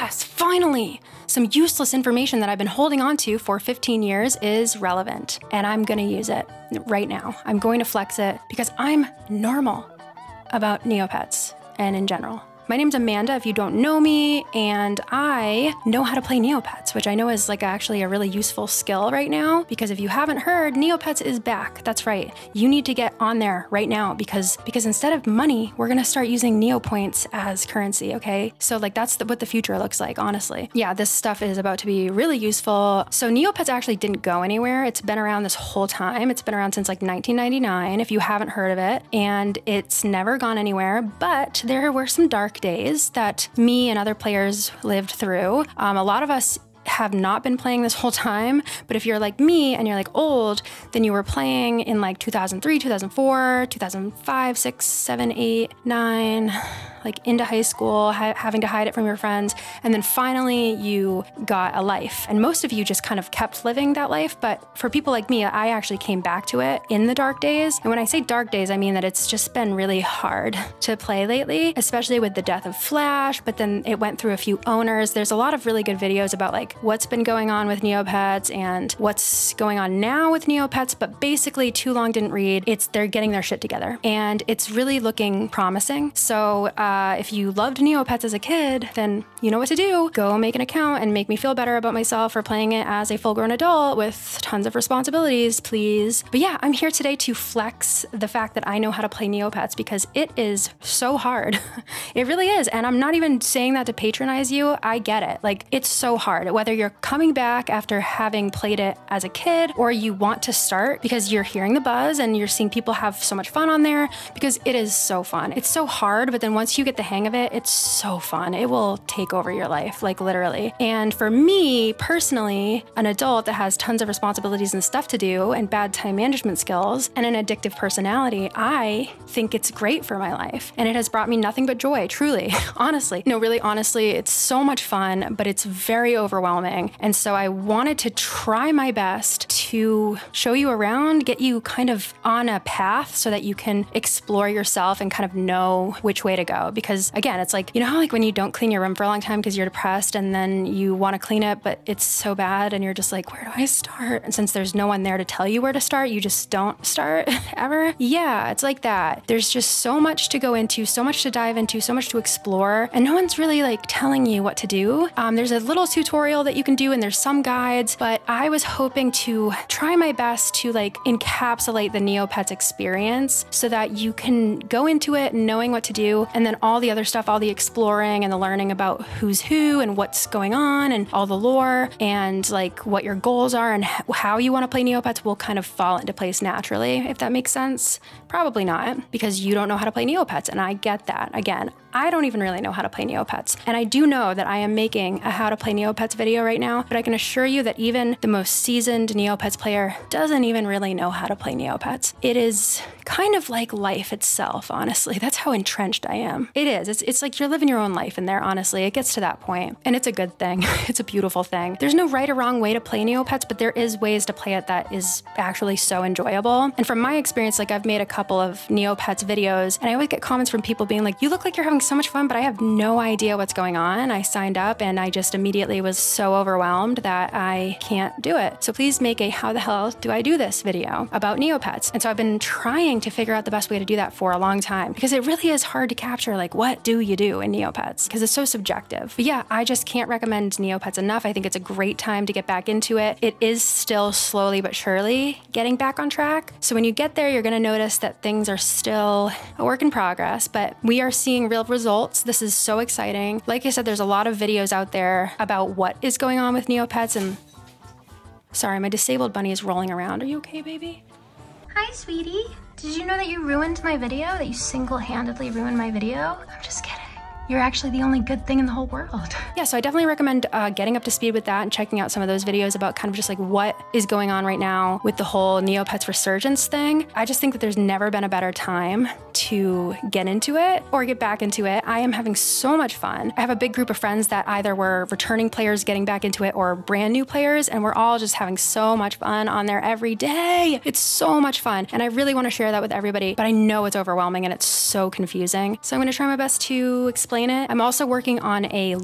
yes, finally, some useless information that I've been holding on to for 15 years is relevant, and I'm gonna use it right now. I'm going to flex it because I'm normal about Neopets and in general. My name's Amanda, if you don't know me, and I know how to play Neopets, which I know is like actually a really useful skill right now, because if you haven't heard, Neopets is back. That's right. You need to get on there right now because instead of money, we're gonna start using Neopoints as currency, okay? So like that's what the future looks like, honestly. Yeah, this stuff is about to be really useful. So Neopets actually didn't go anywhere. It's been around this whole time. It's been around since like 1999, if you haven't heard of it, and it's never gone anywhere, but there were some dark days that me and other players lived through. A lot of us have not been playing this whole time, but if you're like me and you're like old, then you were playing in like 2003, 2004, 2005, 6, 7, 8, 9, like into high school, having to hide it from your friends, and then finally you got a life. And most of you just kind of kept living that life, but for people like me, I actually came back to it in the dark days. And when I say dark days, I mean that it's just been really hard to play lately, especially with the death of Flash, but then it went through a few owners. There's a lot of really good videos about like what's been going on with Neopets and what's going on now with Neopets, but basically Too Long Didn't Read, they're getting their shit together and it's really looking promising. So if you loved Neopets as a kid, then you know what to do. Go make an account and make me feel better about myself for playing it as a full-grown adult with tons of responsibilities, please. But yeah, I'm here today to flex the fact that I know how to play Neopets because it is so hard. It really is. And I'm not even saying that to patronize you. I get it. Like, it's so hard. Whether you're coming back after having played it as a kid or you want to start because you're hearing the buzz and you're seeing people have so much fun on there, because it is so fun. It's so hard, but then once you get the hang of it, it's so fun. It will take over your life, like literally. And for me personally, an adult that has tons of responsibilities and stuff to do and bad time management skills and an addictive personality, I think it's great for my life. And it has brought me nothing but joy, truly, honestly. No, really, honestly, it's so much fun, but it's very overwhelming. And so I wanted to try my best to show you around, get you kind of on a path so that you can explore yourself and kind of know which way to go. Because again, it's like, you know how like when you don't clean your room for a long time because you're depressed and then you want to clean it, but it's so bad and you're just like, where do I start? And since there's no one there to tell you where to start, you just don't start ever. Yeah, it's like that. There's just so much to go into, so much to dive into, so much to explore, and no one's really like telling you what to do. There's a little tutorial that you can do and there's some guides, but I was hoping to try my best to like encapsulate the Neopets experience so that you can go into it knowing what to do, and then all the other stuff, all the exploring and the learning about who's who and what's going on and all the lore and like what your goals are and how you want to play Neopets will kind of fall into place naturally, if that makes sense. Probably not, because you don't know how to play Neopets, and I get that. Again, I don't even really know how to play Neopets, and I do know that I am making a how to play Neopets video right now, but I can assure you that even the most seasoned Neopets player doesn't even really know how to play Neopets. It is kind of like life itself, honestly. That's how entrenched I am. It is. It's like you're living your own life in there, honestly. It gets to that point, and it's a good thing. It's a beautiful thing. There's no right or wrong way to play Neopets, but there is ways to play it that is actually so enjoyable. And from my experience, like I've made a couple of Neopets videos, and I always get comments from people being like, you look like you're having so much fun, but I have no idea what's going on. I signed up and I just immediately was so overwhelmed that I can't do it. So please make a how the hell do I do this video about Neopets. And so I've been trying to figure out the best way to do that for a long time, because it really is hard to capture like what do you do in Neopets, because it's so subjective. But yeah, I just can't recommend Neopets enough. I think it's a great time to get back into it. It is still slowly but surely getting back on track. So when you get there, you're going to notice that things are still a work in progress, but we are seeing real results. This is so exciting. Like I said, there's a lot of videos out there about what is going on with Neopets, and sorry, my disabled bunny is rolling around. Are you okay, baby? Hi, sweetie. Did you know that you ruined my video? That you single-handedly ruined my video? I'm just kidding. You're actually the only good thing in the whole world. Yeah, so I definitely recommend getting up to speed with that and checking out some of those videos about kind of just like what is going on right now with the whole Neopets resurgence thing. I just think that there's never been a better time to get into it or get back into it. I am having so much fun. I have a big group of friends that either were returning players getting back into it or brand new players, and we're all just having so much fun on there every day. It's so much fun, and I really want to share that with everybody, but I know it's overwhelming and it's so confusing. So I'm going to try my best to explain explain it. I'm also working on a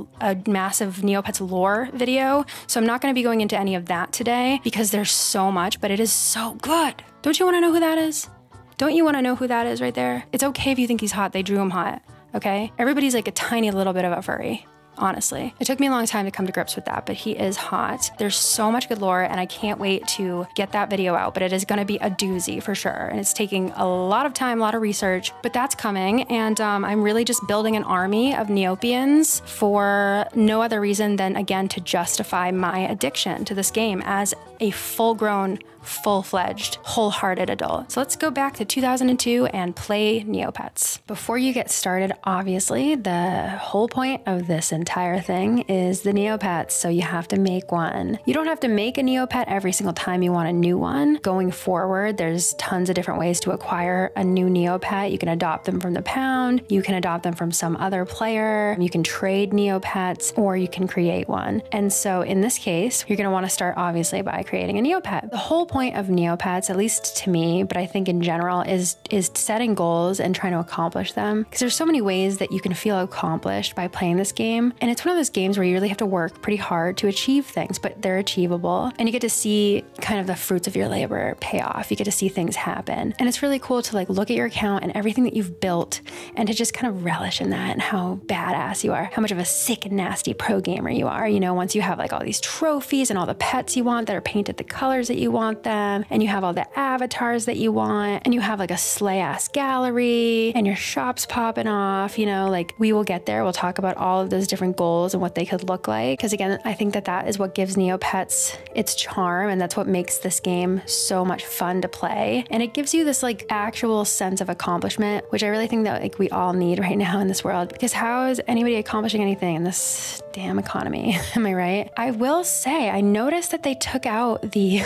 massive Neopets lore video, so I'm not gonna be going into any of that today because there's so much, but it is so good. Don't you wanna know who that is? Don't you wanna know who that is right there? It's okay if you think he's hot, they drew him hot, okay? Everybody's like a tiny little bit of a furry. Honestly, it took me a long time to come to grips with that, but he is hot. There's so much good lore and I can't wait to get that video out, but it is gonna be a doozy for sure. And it's taking a lot of time, a lot of research, but that's coming. And I'm really just building an army of Neopians for no other reason than, again, to justify my addiction to this game as a full-grown, full-fledged, wholehearted adult. So let's go back to 2002 and play Neopets. Before you get started, obviously, the whole point of this entire thing is the Neopets, so you have to make one. You don't have to make a Neopet every single time you want a new one. Going forward, there's tons of different ways to acquire a new Neopet. You can adopt them from the pound, you can adopt them from some other player, you can trade Neopets, or you can create one. And so in this case, you're gonna wanna start obviously by creating a Neopet. The whole point of Neopets, at least to me, but I think in general, is setting goals and trying to accomplish them. Because there's so many ways that you can feel accomplished by playing this game. And it's one of those games where you really have to work pretty hard to achieve things, but they're achievable. And you get to see kind of the fruits of your labor pay off. You get to see things happen. And it's really cool to like look at your account and everything that you've built and to just kind of relish in that and how badass you are, how much of a sick and nasty pro gamer you are. You know, once you have like all these trophies and all the pets you want that are painted the colors that you want them, and you have all the avatars that you want, and you have like a slay ass gallery, and your shop's popping off, you know, like we will get there. We'll talk about all of those different goals and what they could look like. Because again, I think that that is what gives Neopets its charm, and that's what makes this game so much fun to play. And it gives you this like actual sense of accomplishment, which I really think that like we all need right now in this world. Because how is anybody accomplishing anything in this damn economy? Am I right? I will say, I noticed that they took out the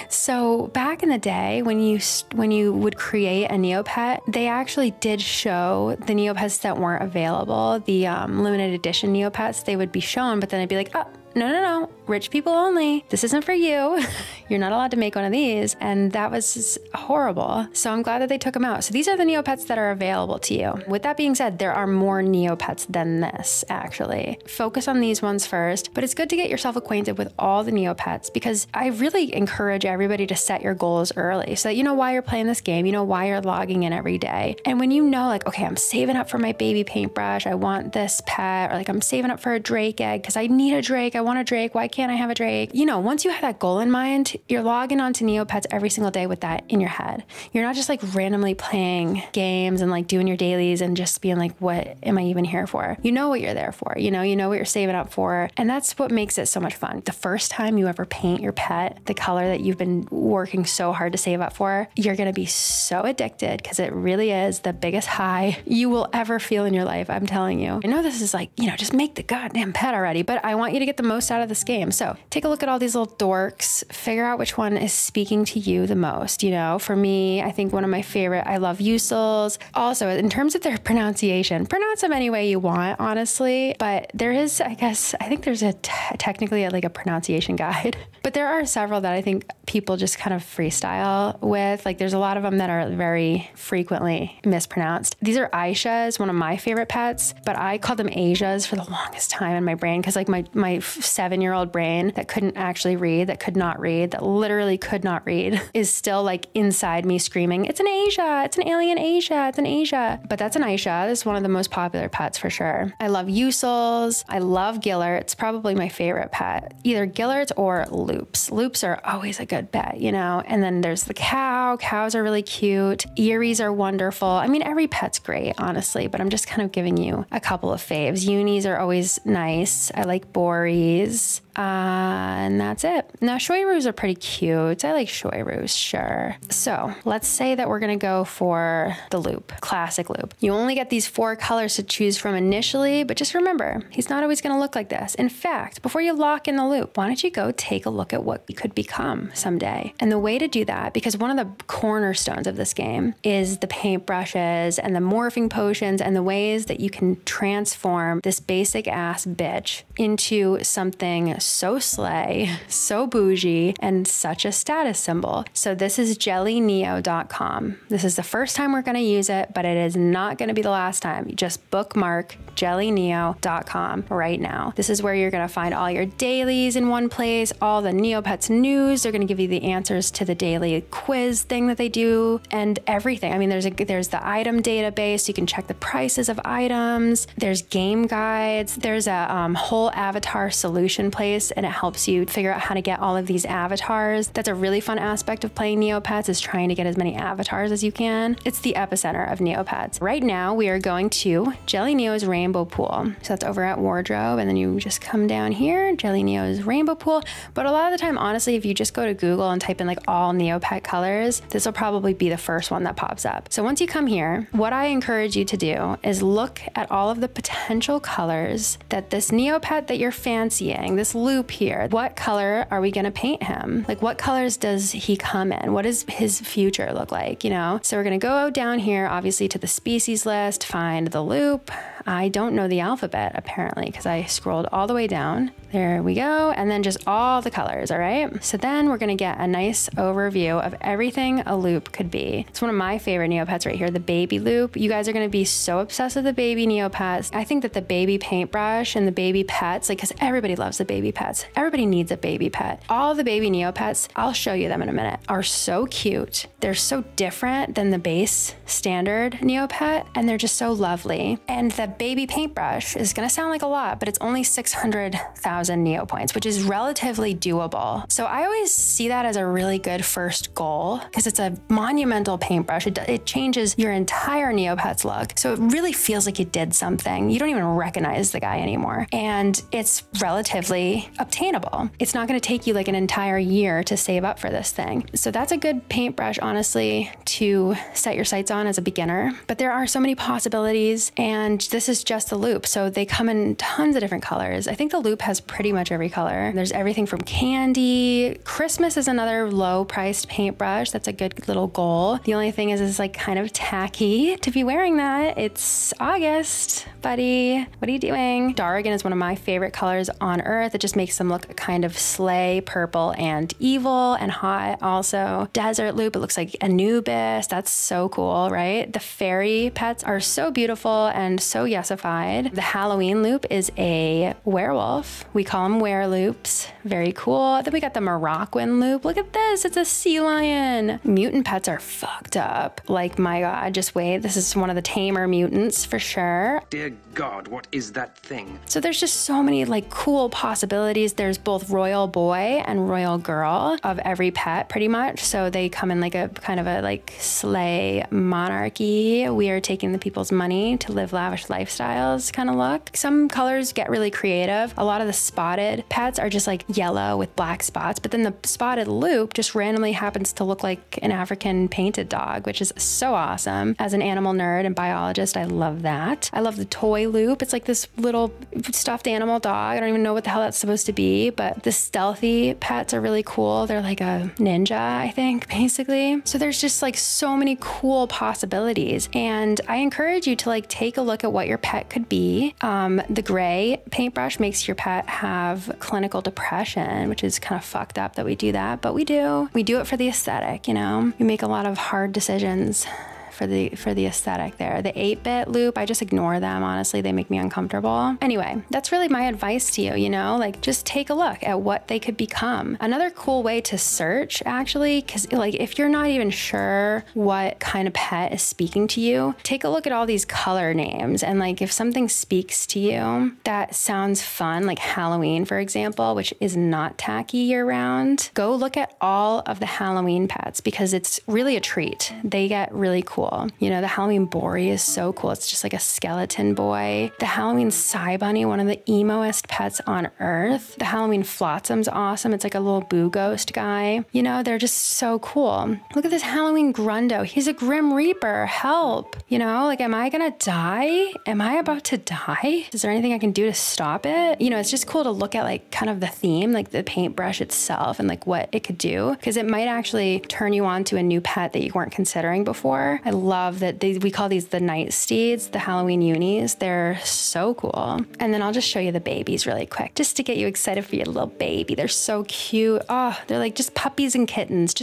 so back in the day when you would create a Neopet, they actually did show the Neopets that weren't available, the limited edition Neopets. They would be shown, but then it'd be like, oh, no, rich people only. This isn't for you. You're not allowed to make one of these. And that was horrible. So I'm glad that they took them out. So these are the Neopets that are available to you. With that being said, there are more Neopets than this, actually. Focus on these ones first, but it's good to get yourself acquainted with all the Neopets because I really encourage everybody to set your goals early so that you know why you're playing this game, you know why you're logging in every day. And when you know like, okay, I'm saving up for my baby paintbrush, I want this pet, or like I'm saving up for a Drake egg because I need a Drake, I want a Drake, why can't I have a Drake? You know, once you have that goal in mind, you're logging onto Neopets every single day with that in your head. You're not just like randomly playing games and like doing your dailies and just being like, what am I even here for? You know what you're there for, you know what you're saving up for. And that's what makes it so much fun. The first time you ever paint your pet the color that you've been working so hard to save up for, you're gonna be so addicted because it really is the biggest high you will ever feel in your life, I'm telling you. I know this is like, you know, just make the goddamn pet already, but I want you to get the most out of this game. So take a look at all these little dorks, figure out which one is speaking to you the most. You know, for me, I think one of my favorite, I love Usels. Also, in terms of their pronunciation, pronounce them any way you want, honestly, but there is, I think there's technically like a pronunciation guide, but there are several that I think people just kind of freestyle with. Like there's a lot of them that are very frequently mispronounced. These are Aishas, one of my favorite pets, but I called them Asias for the longest time in my brain because like my 7-year-old brain that couldn't actually read, that could not read, that literally could not read, is still like inside me screaming, it's an Asia, it's an alien Asia, it's an Asia. But that's an Aisha. This is one of the most popular pets for sure. I love Usels. I love Gillerts, probably my favorite pet. Either Gillerts or Loops. Loops are always a good bet, you know? And then there's the cow. Cows are really cute. Eries are wonderful. I mean, every pet's great, honestly, but I'm just kind of giving you a couple of faves. Unis are always nice. I like Bories. And that's it. Now, Shoirus are pretty cute. I like Shoirus, sure. So let's say that we're gonna go for the loop, classic loop. You only get these 4 colors to choose from initially, but just remember, he's not always gonna look like this. In fact, before you lock in the loop, why don't you go take a look at what he could become someday? And the way to do that, because one of the cornerstones of this game is the paintbrushes and the morphing potions and the ways that you can transform this basic ass bitch into something so slay, so bougie, and such a status symbol. So this is jellyneo.com. This is the first time we're gonna use it, but it is not gonna be the last time. You just bookmark jellyneo.com right now. This is where you're gonna find all your dailies in one place, all the NEOPETS news. They're gonna give you the answers to the daily quiz thing that they do, and everything. I mean, there's the item database. You can check the prices of items. There's game guides. There's a whole avatar solution place, and it helps you figure out how to get all of these avatars. That's a really fun aspect of playing NEOPETS, is trying to get as many avatars as you can. It's the epicenter of NEOPETS. Right now, we are going to Jelly Neo's Rainbow Pool. So that's over at Wardrobe, and then you just come down here, Jelly Neo's Rainbow Pool. But a lot of the time, honestly, if you just go to Google and type in like all NEOPET colors, this will probably be the first one that pops up. So once you come here, what I encourage you to do is look at all of the potential colors that this NEOPET that you're fancying, this loop here, what color are we gonna paint him? Like, what colors does he come in? What does his future look like, you know? So we're gonna go down here, obviously, to the species list, find the loop. I don't know the alphabet, apparently, because I scrolled all the way down. There we go. And then just all the colors, all right? So then we're gonna get a nice overview of everything a loop could be. It's one of my favorite NEOPETs right here, the baby loop. You guys are gonna be so obsessed with the baby NEOPETs. I think that the baby paintbrush and the baby pets, like, because everybody loves the baby pets. Everybody needs a baby pet. All the baby NEOPETs, I'll show you them in a minute, are so cute. They're so different than the base standard NEOPET, and they're just so lovely. And the baby paintbrush is gonna sound like a lot, but it's only 600,000 Neo points, which is relatively doable. So I always see that as a really good first goal, because it's a monumental paintbrush. It changes your entire NEOPETS look. So it really feels like you did something. You don't even recognize the guy anymore. And it's relatively obtainable. It's not gonna take you like an entire year to save up for this thing. So that's a good paintbrush, honestly, to set your sights on as a beginner. But there are so many possibilities, and this is just the loop. So they come in tons of different colors. I think the loop has pretty much every color. There's everything from candy. Christmas is another low priced paintbrush. That's a good little goal. The only thing is it's like kind of tacky to be wearing that. It's August, buddy. What are you doing? Dargan is one of my favorite colors on earth. It just makes them look kind of slay, purple, and evil and hot. Also, desert loop, it looks like Anubis. That's so cool, right? The fairy pets are so beautiful and so yesified. The Halloween loop is a werewolf. We call them wereloops. Very cool. Then we got the Moroccan loop. Look at this. It's a sea lion. Mutant pets are fucked up. Like, my God, just wait. This is one of the tamer mutants for sure. Dear God, what is that thing? So there's just so many like cool possibilities. There's both royal boy and royal girl of every pet pretty much. So they come in like a kind of a like slay monarchy. We are taking the people's money to live lavish lifestyles kind of look. Some colors get really creative. A lot of the spotted pets are just like yellow with black spots, but then the spotted loop just randomly happens to look like an African painted dog, which is so awesome. As an animal nerd and biologist, I love that. I love the toy loop. It's like this little stuffed animal dog. I don't even know what the hell that's supposed to be, but the stealthy pets are really cool. They're like a ninja, I think, basically. So there's just like so many cool possibilities. And I encourage you to like take a look at what your pet could be. The gray paintbrush makes your pet have clinical depression, which is kind of fucked up that we do that, but we do. We do it for the aesthetic, you know? We make a lot of hard decisions for the aesthetic there. The 8-bit loop, I just ignore them, honestly. They make me uncomfortable. Anyway, that's really my advice to you, you know? Like, just take a look at what they could become. Another cool way to search, actually, because like if you're not even sure what kind of pet is speaking to you, take a look at all these color names, and like if something speaks to you that sounds fun, like Halloween, for example, which is not tacky year-round, go look at all of the Halloween pets, because it's really a treat. They get really cool. You know, the Halloween Bory is so cool. It's just like a skeleton boy. The Halloween Psy Bunny, one of the emoest pets on earth. The Halloween Flotsam's awesome. It's like a little boo ghost guy. You know, they're just so cool. Look at this Halloween Grundo. He's a Grim Reaper. Help. You know, like, am I gonna die? Am I about to die? Is there anything I can do to stop it? You know, it's just cool to look at like kind of the theme, like the paintbrush itself and like what it could do, because it might actually turn you on to a new pet that you weren't considering before. I love that we call these the night steeds, the Halloween unis. They're so cool. And then I'll just show you the babies really quick, just to get you excited for your little baby. They're so cute. Oh, they're like just puppies and kittens,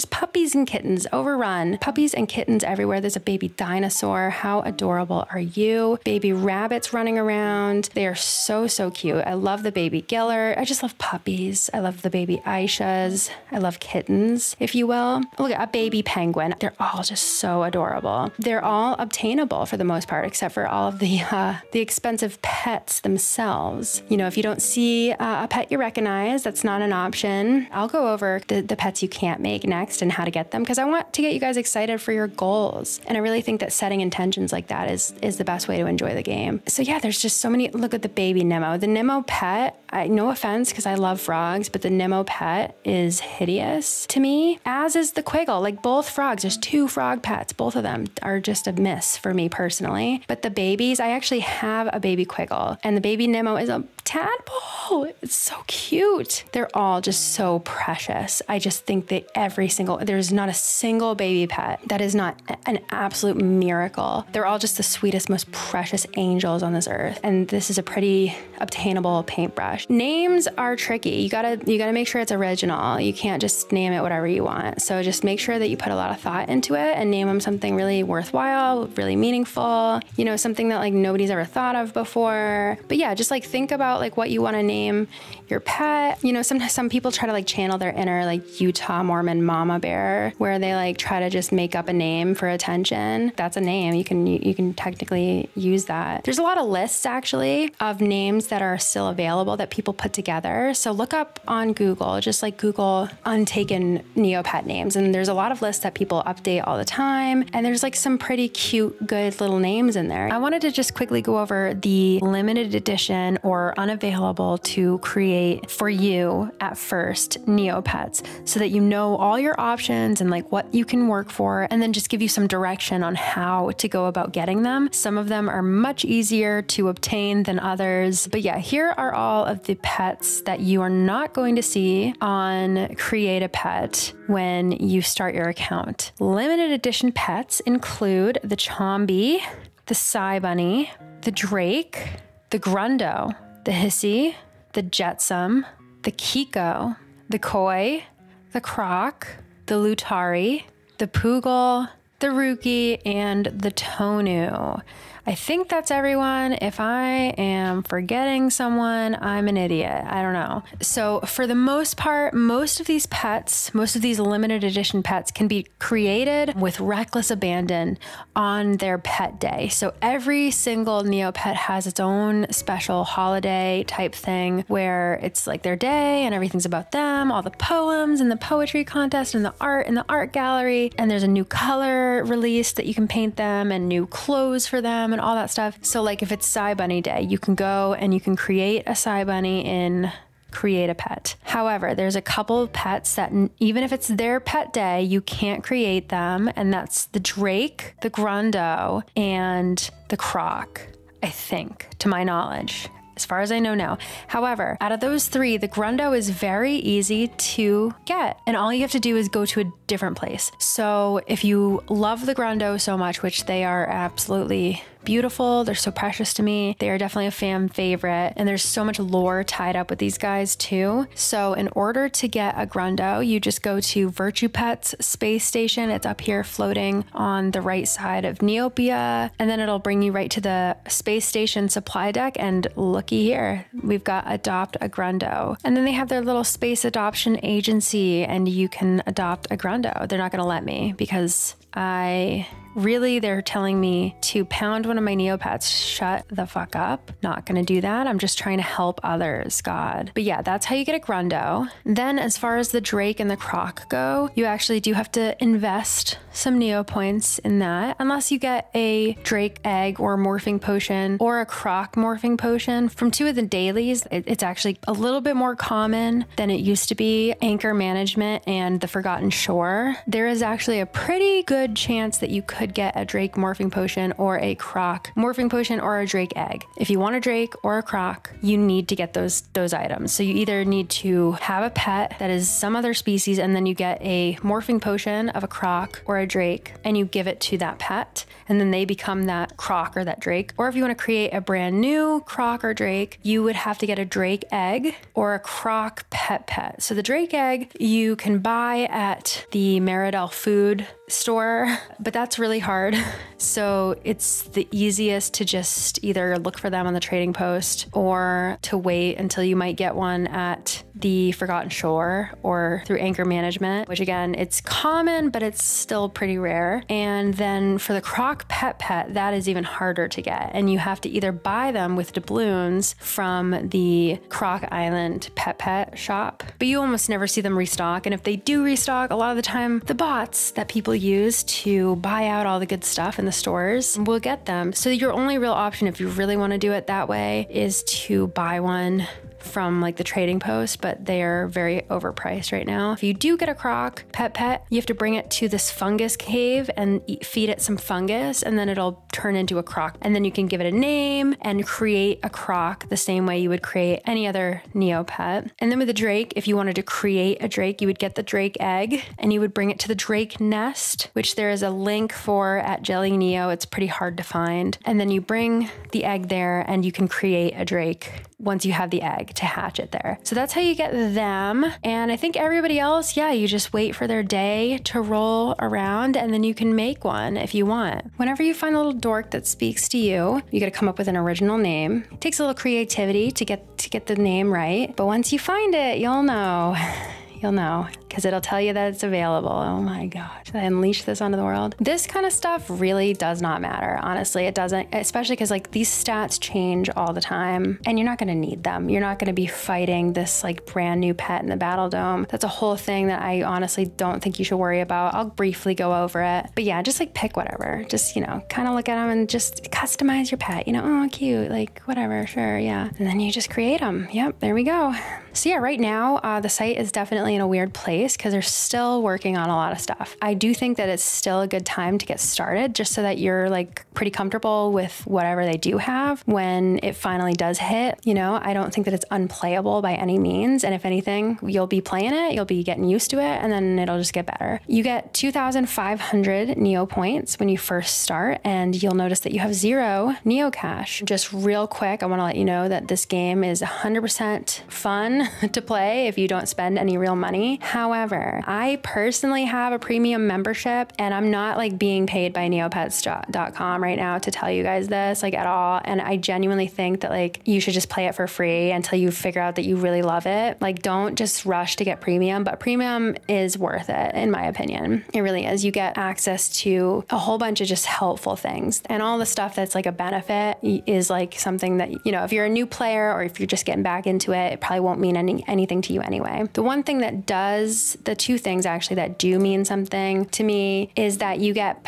overrun. Puppies and kittens everywhere. There's a baby dinosaur. How adorable are you? Baby rabbits running around. They are so, so cute. I love the baby Giller. I just love puppies. I love the baby Aishas. I love kittens, if you will. Look at a baby penguin. They're all just so adorable. They're all obtainable for the most part, except for all of the expensive pets themselves. You know, if you don't see a pet you recognize, that's not an option. I'll go over the pets you can't make next and how to get them, because I want to get you guys excited for your goals. And I really think that setting intentions like that is the best way to enjoy the game. So yeah, there's just so many. Look at the baby Nemo. The Nemo pet, no offense, because I love frogs, but the Nemo pet is hideous to me, as is the Quiggle. Like both frogs, there's 2 frog pets. Both of them are just a miss for me personally. But the babies, I actually have a baby Quiggle, and the baby Nemo is a tadpole. It's so cute. They're all just so precious. I just think that there's not a single baby pet that is not an absolute miracle. They're all just the sweetest, most precious angels on this earth. And this is a pretty obtainable paintbrush. Names are tricky. You gotta make sure it's original. You can't just name it whatever you want. So just make sure that you put a lot of thought into it and name them something really worthwhile, really meaningful, you know, something that like nobody's ever thought of before. But yeah, just like think about like what you want to name your pet. You know, sometimes some people try to like channel their inner like Utah Mormon mama bear, where they like try to just make up a name for attention. That's a name. You can technically use that. There's a lot of lists actually of names that are still available that people put together. So look up on Google, just like Google untaken Neopet names. And there's a lot of lists that people update all the time. And there's like some pretty cute, good little names in there. I wanted to just quickly go over the limited edition or unavailable to create for you at first Neopets, so that you know all your options and like what you can work for, and then just give you some direction on how to go about getting them. Some of them are much easier to obtain than others. But yeah, here are all of the pets that you are not going to see on Create a Pet when you start your account. Limited edition pets include the Chombie, the Psy Bunny, the Drake, the Grundo, the Hissy, the Jetsam, the Kiko, the Koi, the Croc, the Lutari, the Poogle, the Rookie, and the Tonu. I think that's everyone. If I am forgetting someone, I'm an idiot. I don't know. So for the most part, most of these pets, most of these limited edition pets can be created with reckless abandon on their pet day. So every single Neopet has its own special holiday type thing where it's like their day and everything's about them, all the poems and the poetry contest and the art in the art gallery. And there's a new color released that you can paint them and new clothes for them and all that stuff. So like if it's Psy Bunny Day, you can go and you can create a Psy Bunny in Create a Pet. However, there's a couple of pets that even if it's their pet day, you can't create them. And that's the Drake, the Grundo, and the Croc, I think, to my knowledge, as far as I know now. However, out of those 3, the Grundo is very easy to get, and all you have to do is go to a different place. So if you love the Grundo so much, which they are absolutely beautiful, they're so precious to me, they are definitely a fan favorite, and there's so much lore tied up with these guys too. So in order to get a Grundo, you just go to Virtue Pets Space Station. It's up here floating on the right side of Neopia, and then it'll bring you right to the Space Station supply deck, and looky here, we've got Adopt a Grundo. And then they have their little space adoption agency, and you can adopt a Grundo. They're not gonna let me because they're telling me to pound one of my Neopets. Shut the fuck up. Not gonna do that. I'm just trying to help others, God. But yeah, that's how you get a Grundo. Then as far as the Drake and the Croc go, you actually do have to invest some Neo points in that, unless you get a Drake egg or morphing potion or a Croc morphing potion from 2 of the dailies. It's actually a little bit more common than it used to be. Anchor Management and the Forgotten Shore. There is actually a pretty good chance that you could could get a Drake morphing potion or a Croc morphing potion or a Drake egg. If you want a Drake or a Croc, you need to get those items. So you either need to have a pet that is some other species, and then you get a morphing potion of a Croc or a Drake, and you give it to that pet, and then they become that Croc or that Drake. Or if you want to create a brand new Croc or Drake, you would have to get a Drake egg or a Croc pet. So the Drake egg you can buy at the Meridell food store, but that's really hard. So it's the easiest to just either look for them on the trading post or to wait until you might get one at the Forgotten Shore or through Anchor Management, which again, it's common, but it's still pretty rare. And then for the Croc pet, that is even harder to get. And you have to either buy them with doubloons from the Croc Island pet shop, but you almost never see them restock. And if they do restock, a lot of the time, the bots that people use to buy out all the good stuff in the stores will get them. So your only real option, if you really want to do it that way, is to buy one from like the trading post, but they are very overpriced right now. If you do get a Croc pet, you have to bring it to this fungus cave and feed it some fungus, and then it'll turn into a Croc. And then you can give it a name and create a Croc the same way you would create any other Neopet. And then with the Drake, if you wanted to create a Drake, you would get the Drake egg and you would bring it to the Drake nest, which there is a link for at Jelly Neo. It's pretty hard to find. And then you bring the egg there and you can create a Drake once you have the egg to hatch it there. So that's how you get them. And I think everybody else, yeah, you just wait for their day to roll around and then you can make one if you want. Whenever you find a little dork that speaks to you, you got to come up with an original name. It takes a little creativity to get the name right, but once you find it, you'll know. You'll know, because it'll tell you that it's available. Oh my God, should I unleash this onto the world? This kind of stuff really does not matter. Honestly, it doesn't, especially because like these stats change all the time and you're not going to need them. You're not going to be fighting this like brand new pet in the Battle Dome. That's a whole thing that I honestly don't think you should worry about. I'll briefly go over it, but yeah, just like pick whatever. Just, you know, kind of look at them and just customize your pet, you know, oh, cute, like whatever, sure, yeah. And then you just create them. Yep, there we go. So yeah, right now, the site is definitely in a weird place because they're still working on a lot of stuff. I do think that it's still a good time to get started just so that you're like pretty comfortable with whatever they do have when it finally does hit. You know, I don't think that it's unplayable by any means. And if anything, you'll be playing it, you'll be getting used to it, and then it'll just get better. You get 2,500 Neo points when you first start, and you'll notice that you have 0 Neo cash. Just real quick, I want to let you know that this game is 100% fun to play if you don't spend any real money. However, I personally have a premium membership and I'm not like being paid by neopets.com right now to tell you guys this like at all. And I genuinely think that like you should just play it for free until you figure out that you really love it. Like don't just rush to get premium, but premium is worth it in my opinion. It really is. You get access to a whole bunch of just helpful things, and all the stuff that's like a benefit is like something that, you know, if you're a new player or if you're just getting back into it, it probably won't mean anything to you anyway. The one thing that does, the two things actually that do mean something to me is that you get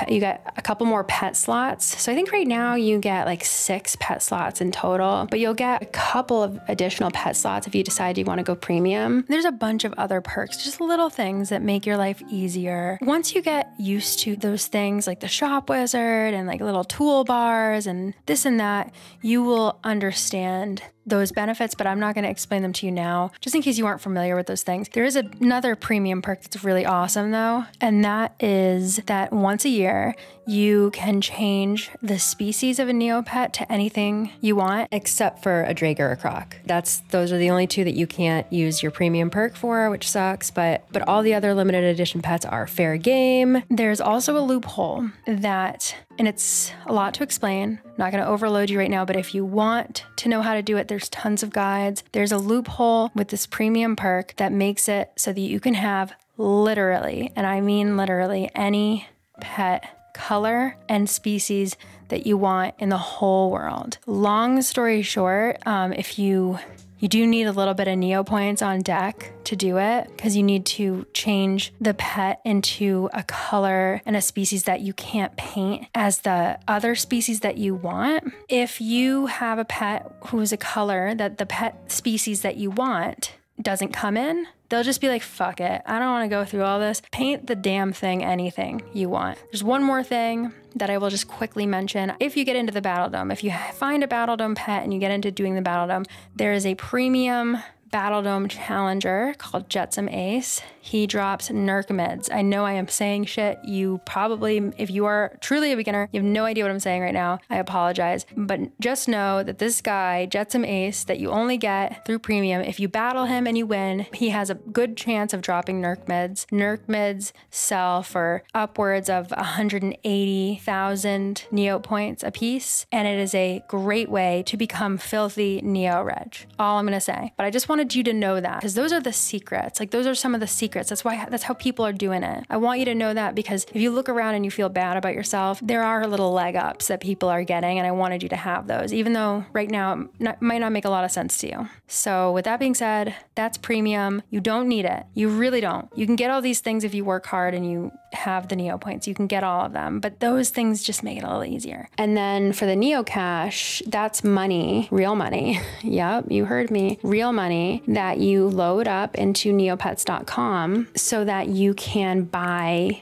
a couple more pet slots. So I think right now you get like 6 pet slots in total, but you'll get a couple of additional pet slots if you decide you want to go premium. There's a bunch of other perks, just little things that make your life easier. Once you get used to those things like the shop wizard and like little toolbars and this and that, you will understand those benefits, but I'm not going to explain them to you now, just in case you aren't familiar with those things. There is another premium perk that's really awesome though, and that is that once a year, you can change the species of a Neopet to anything you want, except for a Drake or a Croc. Those are the only two that you can't use your premium perk for, which sucks, but all the other limited edition pets are fair game. There's also a loophole that, and it's a lot to explain, I'm not going to overload you right now, but if you want to know how to do it, there's tons of guides. There's a loophole with this premium perk that makes it so that you can have literally, and I mean literally, any pet color and species that you want in the whole world. Long story short, if you do need a little bit of Neo points on deck to do it because you need to change the pet into a color and a species that you can't paint as the other species that you want. If you have a pet who is a color that the pet species that you want doesn't come in, they'll just be like, fuck it. I don't want to go through all this. Paint the damn thing anything you want. There's one more thing that I will just quickly mention. If you get into the Battle Dome, if you find a Battle Dome pet and you get into doing the Battle Dome, there is a premium Battle Dome challenger called Jetsam Ace. He drops NEOPETS. I know I am saying shit. You probably, if you are truly a beginner, you have no idea what I'm saying right now. I apologize. But just know that this guy, Jetsam Ace, that you only get through premium, if you battle him and you win, he has a good chance of dropping NEOPETS. NEOPETS sell for upwards of 180,000 Neo points a piece, and it is a great way to become filthy Neo Reg. All I'm gonna say. But I just wanted you to know that, because those are the secrets. Like, those are some of the secrets. That's how people are doing it. I want you to know that, because if you look around and you feel bad about yourself, there are little leg ups that people are getting, and I wanted you to have those, even though right now it might not make a lot of sense to you. So with that being said, that's premium. You don't need it. You really don't. You can get all these things if you work hard and you have the Neo points. You can get all of them, but those things just make it a little easier. And then for the Neo Cash, that's money, real money. Yep, you heard me. Real money that you load up into neopets.com so that you can buy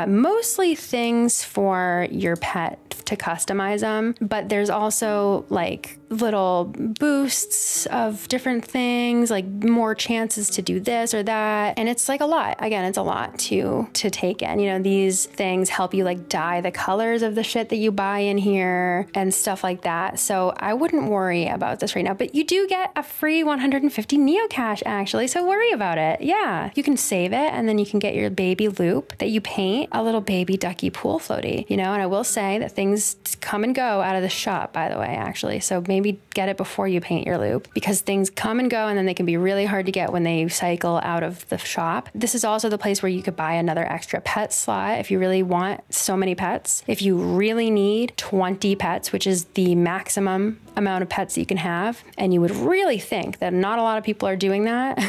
mostly things for your pet to customize them. But there's also like little boosts of different things, like more chances to do this or that. And it's like a lot. Again, it's a lot to take in. You know, these things help you like dye the colors of the shit that you buy in here and stuff like that. So I wouldn't worry about this right now, but you do get a free 150 Neo Cash actually. So worry about it. Yeah, you can save it and then you can get your baby loop that you paint a little baby ducky pool floaty, you know. And I will say that things come and go out of the shop, by the way, actually. So maybe get it before you paint your loop, because things come and go and then they can be really hard to get when they cycle out of the shop. This is also the place where you could buy another extra pet slot if you really want so many pets. If you really need 20 pets, which is the maximum amount of pets that you can have, and you would really think that not a lot of people are doing that,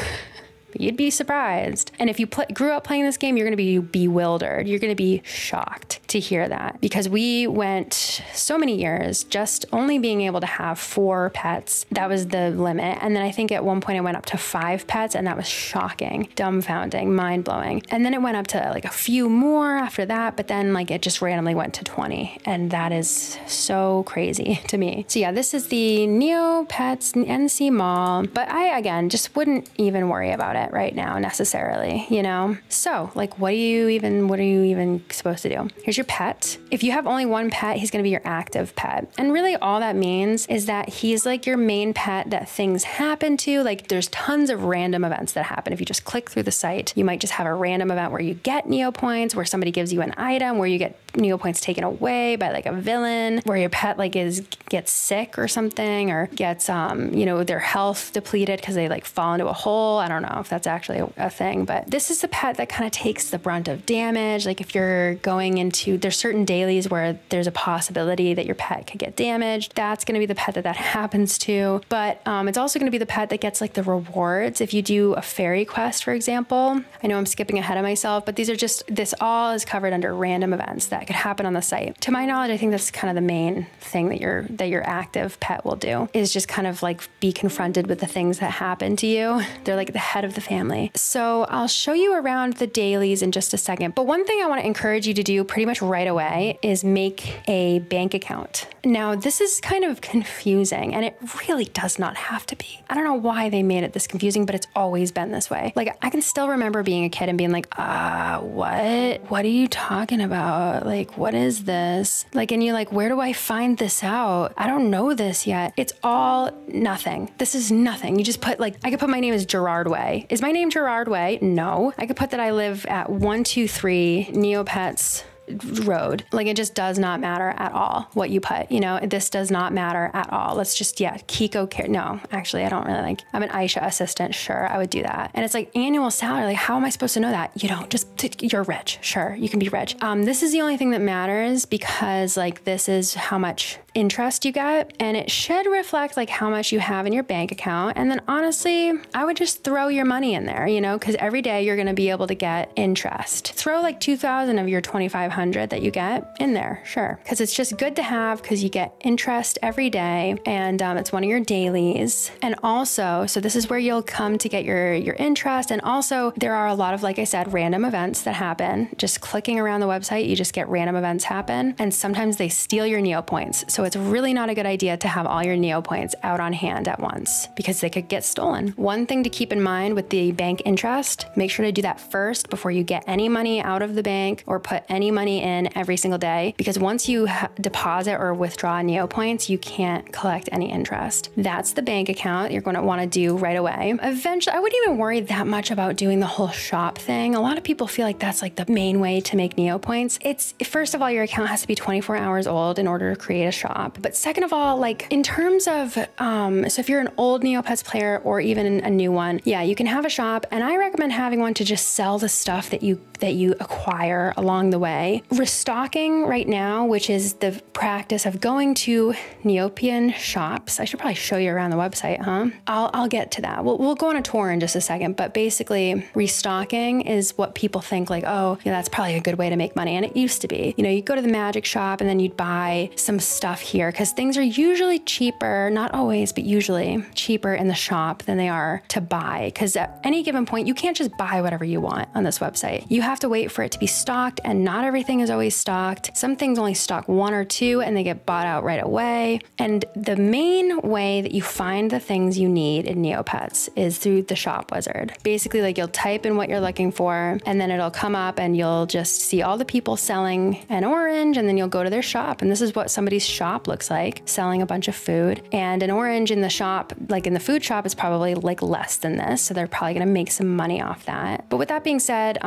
you'd be surprised. And if you grew up playing this game, you're gonna be bewildered. You're gonna be shocked to hear that, because we went so many years just only being able to have 4 pets. That was the limit. And then I think at one point I went up to 5 pets, and that was shocking, dumbfounding, mind-blowing. And then it went up to like a few more after that, but then like it just randomly went to 20. And that is so crazy to me. So yeah, this is the NEOPETS NC Mall, but I, again, just wouldn't even worry about it right now necessarily, you know? So like, what are you even supposed to do? Here's your pet. If you have only one pet, he's gonna be your active pet. And really all that means is that he's like your main pet that things happen to. Like, there's tons of random events that happen. If you just click through the site, you might just have a random event where you get Neo points, where somebody gives you an item, where you get Neo points taken away by like a villain, where your pet like gets sick or something, or gets you know, their health depleted because they like fall into a hole. I don't know if that's actually a thing, but this is the pet that kind of takes the brunt of damage. Like, if you're going into, there's certain dailies where there's a possibility that your pet could get damaged, that's going to be the pet that happens to. But it's also going to be the pet that gets like the rewards. If you do a fairy quest, for example, I know I'm skipping ahead of myself, but this all is covered under random events that could happen on the site. To my knowledge, I think that's kind of the main thing that your active pet will do, is just kind of like be confronted with the things that happen to you. They're like the head of the family. So I'll show you around the dailies in just a second. But one thing I want to encourage you to do pretty much right away is make a bank account. Now, this is kind of confusing, and it really does not have to be. I don't know why they made it this confusing, but it's always been this way. Like, I can still remember being a kid and being like, what are you talking about? Like, what is this? Like, and you're like, where do I find this out? I don't know this yet. It's all nothing. This is nothing. You just put, like, I could put my name as Gerard Way. Is my name Gerard Way? No. I could put that I live at 123 NEOPETS Road. Like, it just does not matter at all what you put, you know. This does not matter at all. Let's just, yeah, Kiko care. No, actually, I don't really like, I'm an Aisha assistant. Sure, I would do that. And it's like annual salary. Like, how am I supposed to know that? You don't, just, you're rich. Sure, you can be rich. This is the only thing that matters, because like, this is how much interest you get, and it should reflect like how much you have in your bank account. And then honestly, I would just throw your money in there, you know, because every day you're going to be able to get interest. Throw like 2,000 of your 2,500 that you get in there, sure, because it's just good to have because you get interest every day, and it's one of your dailies. And also, so this is where you'll come to get your interest. And also, there are a lot of, like I said, random events that happen. Just clicking around the website, you just get random events happen, and sometimes they steal your NEOPoints. So it's really not a good idea to have all your NEOPoints out on hand at once because they could get stolen. One thing to keep in mind with the bank interest, make sure to do that first before you get any money out of the bank or put any money in every single day, because once you deposit or withdraw NEOPoints, you can't collect any interest. That's the bank account you're going to want to do right away. Eventually, I wouldn't even worry that much about doing the whole shop thing. A lot of people feel like that's like the main way to make NEOPoints. It's, first of all, your account has to be 24 hours old in order to create a shop. But second of all, like in terms of, so if you're an old NEOPETS player or even a new one, yeah, you can have a shop, and I recommend having one to just sell the stuff that you acquire along the way. Restocking right now, which is the practice of going to Neopian shops. I should probably show you around the website, huh? I'll get to that. We'll go on a tour in just a second, but basically restocking is what people think like, oh, yeah, that's probably a good way to make money. And it used to be, you know, you go to the magic shop and then you'd buy some stuff here because things are usually cheaper, not always, but usually cheaper in the shop than they are to buy. Because at any given point, you can't just buy whatever you want on this website. You have to wait for it to be stocked, and not everything is always stocked. Some things only stock 1 or 2 and they get bought out right away. And the main way that you find the things you need in NEOPETS is through the shop wizard. Basically, like you'll type in what you're looking for and then it'll come up and you'll just see all the people selling an orange, and then you'll go to their shop. And this is what somebody's shop looks like, selling a bunch of food. And an orange in the shop, like in the food shop, is probably like less than this. So they're probably gonna make some money off that. But with that being said,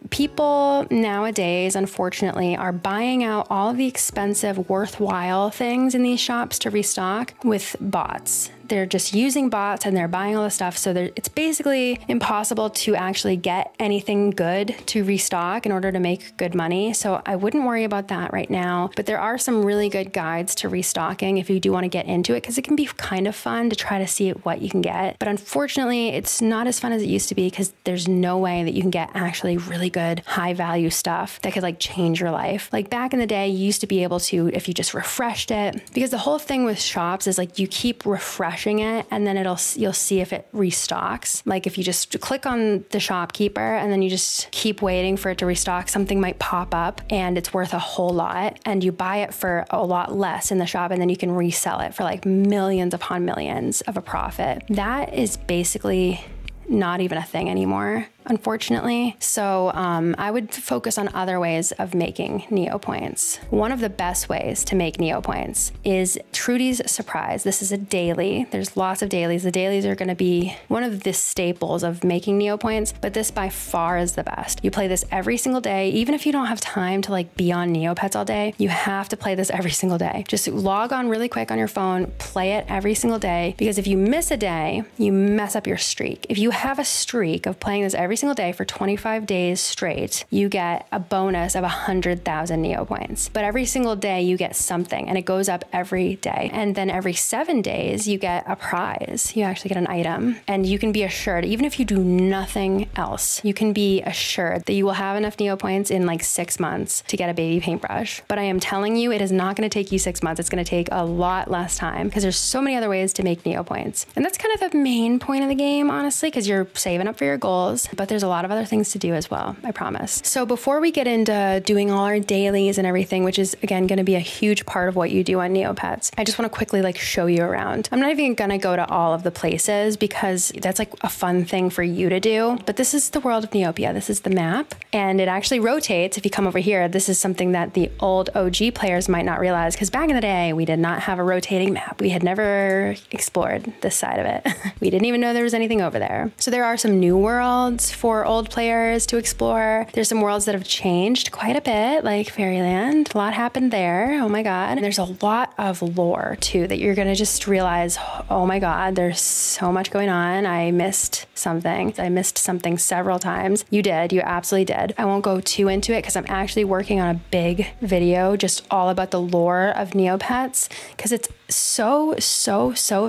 people nowadays, unfortunately, are buying out all of the expensive, worthwhile things in these shops to restock with bots. They're just using bots and they're buying all the stuff. So it's basically impossible to actually get anything good to restock in order to make good money. So I wouldn't worry about that right now. But there are some really good guides to restocking if you do want to get into it, because it can be kind of fun to try to see what you can get. But unfortunately, it's not as fun as it used to be because there's no way that you can get actually really good high value stuff that could like change your life. Like back in the day, you used to be able to, if you just refreshed it, because the whole thing with shops is like you keep refreshing it and then you'll see if it restocks. Like if you just click on the shopkeeper and then you just keep waiting for it to restock, something might pop up and it's worth a whole lot and you buy it for a lot less in the shop, and then you can resell it for like millions upon millions of a profit. That is basically not even a thing anymore, unfortunately. So I would focus on other ways of making NEOPoints. One of the best ways to make NEOPoints is Trudy's Surprise. This is a daily. There's lots of dailies. The dailies are going to be one of the staples of making NEOPoints, but this by far is the best. You play this every single day. Even if you don't have time to like be on NEOPETS all day, you have to play this every single day. Just log on really quick on your phone, play it every single day, because if you miss a day, you mess up your streak. If you have a streak of playing this every single day for 25 days straight, you get a bonus of 100,000 NEOPoints. But every single day you get something, and it goes up every day. And then every 7 days you get a prize. You actually get an item, and you can be assured, even if you do nothing else, you can be assured that you will have enough NEOPoints in like 6 months to get a baby paintbrush. But I am telling you, it is not going to take you 6 months. It's going to take a lot less time because there's so many other ways to make NEOPoints. And that's kind of the main point of the game, honestly, because you're saving up for your goals, but there's a lot of other things to do as well, I promise. So before we get into doing all our dailies and everything, which is again going to be a huge part of what you do on NEOPETS, I just want to quickly like show you around. I'm not even going to go to all of the places because that's like a fun thing for you to do, but this is the world of Neopia. This is the map, and it actually rotates. If you come over here, this is something that the old OG players might not realize, because back in the day, we did not have a rotating map. We had never explored this side of it. We didn't even know there was anything over there. So there are some new worlds worlds for old players to explore. There's some worlds that have changed quite a bit, like Fairyland. A lot happened there. Oh my God. And there's a lot of lore too that you're gonna just realize, oh my God, there's so much going on. I missed something. I missed something several times. You did. You absolutely did. I won't go too into it because I'm actually working on a big video just all about the lore of NEOPETS because it's so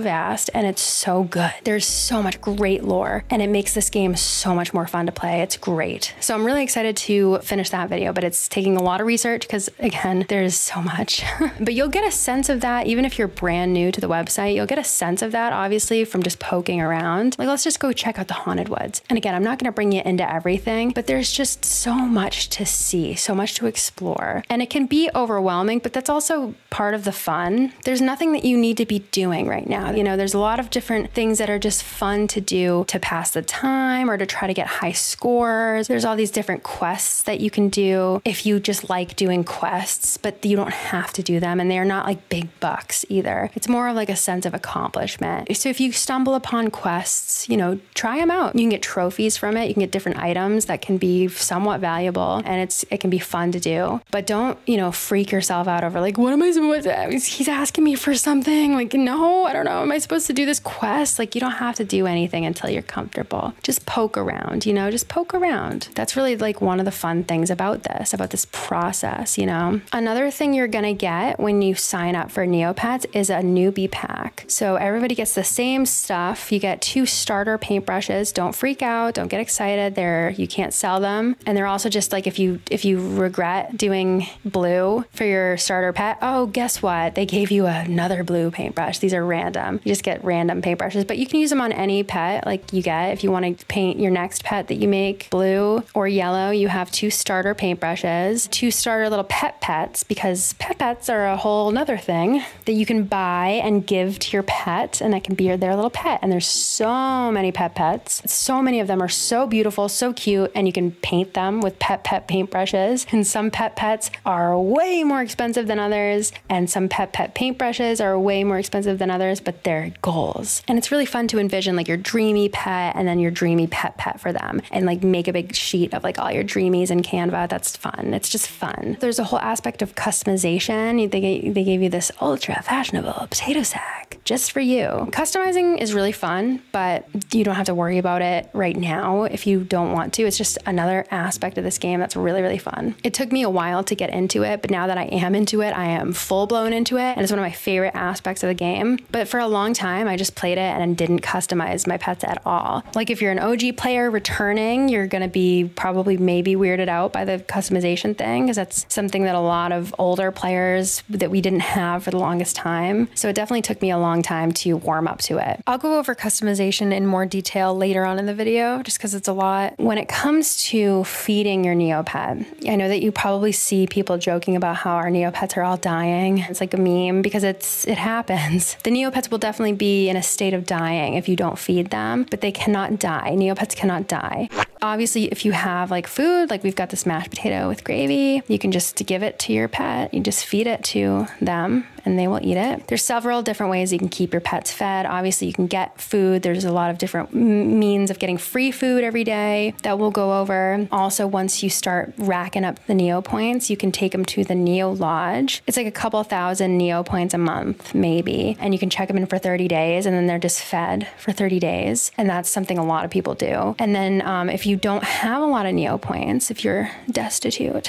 vast and it's so good. There's so much great lore and it makes this game so much more fun to play. It's great. So I'm really excited to finish that video, but it's taking a lot of research because again, there's so much. But you'll get a sense of that even if you're brand new to the website. You'll get a sense of that obviously from just poking around. Like, let's just go check out the Haunted Woods. And again, I'm not going to bring you into everything, but there's just so much to see, so much to explore. And it can be overwhelming, but that's also part of the fun. There's nothing that you need to be doing right now. You know, there's a lot of different things that are just fun to do to pass the time or to try to get high scores. There's all these different quests that you can do if you just like doing quests, but you don't have to do them. And they're not like big bucks either. It's more of like a sense of accomplishment. So if you stumble upon quests, you know, try them out. You can get trophies from it. You can get different items that can be somewhat valuable and it can be fun to do, but don't, you know, freak yourself out over like, what am I supposed to, he's asking me for something. Like, no, I don't know. Am I supposed to do this quest? Like, you don't have to do anything until you're comfortable. Just poke around, you know, just poke around. That's really like one of the fun things about this process, you know. Another thing you're going to get when you sign up for NEOPETS is a newbie pack. So everybody gets the same stuff. You get 2 starter paintbrushes. Don't freak out. Don't get excited. You can't sell them. And they're also just like, if you regret doing blue for your starter pet, oh, guess what? They gave you another blue paintbrush. These are random. You just get random paintbrushes, but you can use them on any pet like you get. If you want to paint your next pet that you make blue or yellow, you have 2 starter paintbrushes, 2 starter little pets, because pets are a whole nother thing that you can buy and give to your pet, and that can be their little pet. And there's so many pets. So many of them are so beautiful, so cute, and you can paint them with pet paintbrushes. And some pets are way more expensive than others, and some pet paintbrushes are way more expensive than others, but they're goals. And it's really fun to envision like your dreamy pet and then your dreamy pet for them, and like make a big sheet of like all your dreamies in Canva. That's fun. It's just fun. There's a whole aspect of customization. They gave you this ultra fashionable potato sack just for you. Customizing is really fun, but you don't have to worry about it right now if you don't want to. It's just another aspect of this game that's really fun. It took me a while to get into it, but now that I am into it, I am full blown into it, and it's one of my favorite aspects of the game. But for a long time, I just played it and didn't customize my pets at all. Like if you're an OG player returning, you're gonna be probably maybe weirded out by the customization thing, because that's something that a lot of older players that we didn't have for the longest time. So it definitely took me a long time to warm up to it. I'll go over customization in more detail later on in the video, just because it's a lot. When it comes to feeding your NEOPET, I know that you probably see people joking about how our NEOPETs are all dying. It's like a meme because it happens. The NEOPETs will definitely be in a state of dying if you don't feed them, but they cannot die. NEOPETs cannot die. Obviously, if you have like food, like we've got this mashed potato with gravy, you can just give it to your pet. You just feed it to them and they will eat it. There's several different ways you can keep your pets fed. Obviously, you can get food. There's a lot of different means of getting free food every day that we'll go over. Also, once you start racking up the Neo points, you can take them to the Neo Lodge. It's like a couple thousand Neo points a month, maybe. And you can check them in for 30 days and then they're just fed for 30 days. And that's something a lot of people do. And then if you don't have a lot of Neo points, if you're destitute,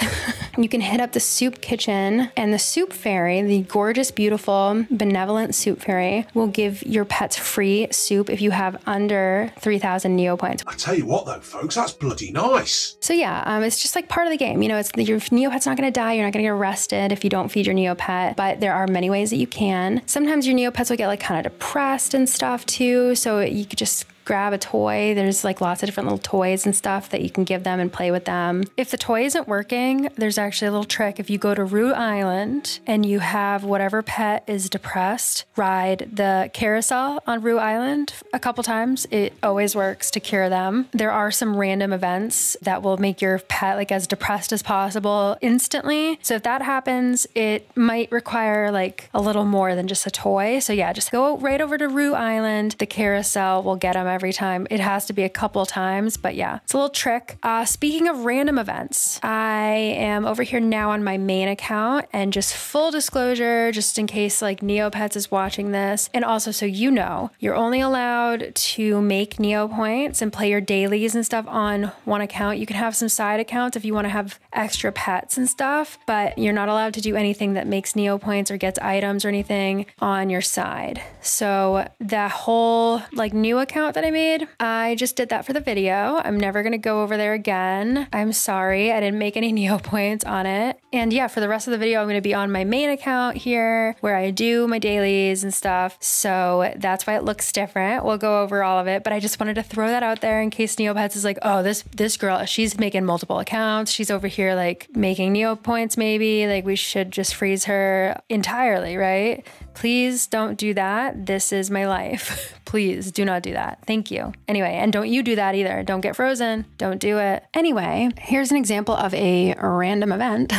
you can hit up the soup kitchen, and the soup fairy, the gorgeous, beautiful, benevolent soup fairy, will give your pets free soup if you have under 3,000 Neo points. I tell you what though, folks, that's bloody nice. So yeah, it's just like part of the game. You know, your Neopet's not going to die. You're not going to get arrested if you don't feed your Neopet, but there are many ways that you can. Sometimes your Neopets will get like kind of depressed and stuff too. So you could just grab a toy. There's like lots of different little toys and stuff that you can give them and play with them. If the toy isn't working, there's actually a little trick. If you go to Rue Island and you have whatever pet is depressed, ride the carousel on Rue Island a couple times. It always works to cure them. There are some random events that will make your pet like as depressed as possible instantly. So if that happens, it might require like a little more than just a toy. So yeah, just go right over to Rue Island. The carousel will get them every time. It has to be a couple times, but yeah, it's a little trick. Speaking of random events, I am over here now on my main account, and just full disclosure, just in case like NEOPETS is watching this, and also so you know, you're only allowed to make Neo points and play your dailies and stuff on one account. You can have some side accounts if you want to have extra pets and stuff, but you're not allowed to do anything that makes Neo points or gets items or anything on your side. So that whole like new account that I made, I just did that for the video. I'm never gonna go over there again. I'm sorry, I didn't make any Neo points on it. And yeah, for the rest of the video, I'm gonna be on my main account here where I do my dailies and stuff. So that's why it looks different. We'll go over all of it, but I just wanted to throw that out there in case NEOPETS is like, oh, this girl, she's making multiple accounts. She's over here like making Neo points maybe. Like we should just freeze her entirely, right? Please don't do that. This is my life. Please do not do that. Thank you. Anyway, and don't you do that either. Don't get frozen. Don't do it. Anyway, here's an example of a random event.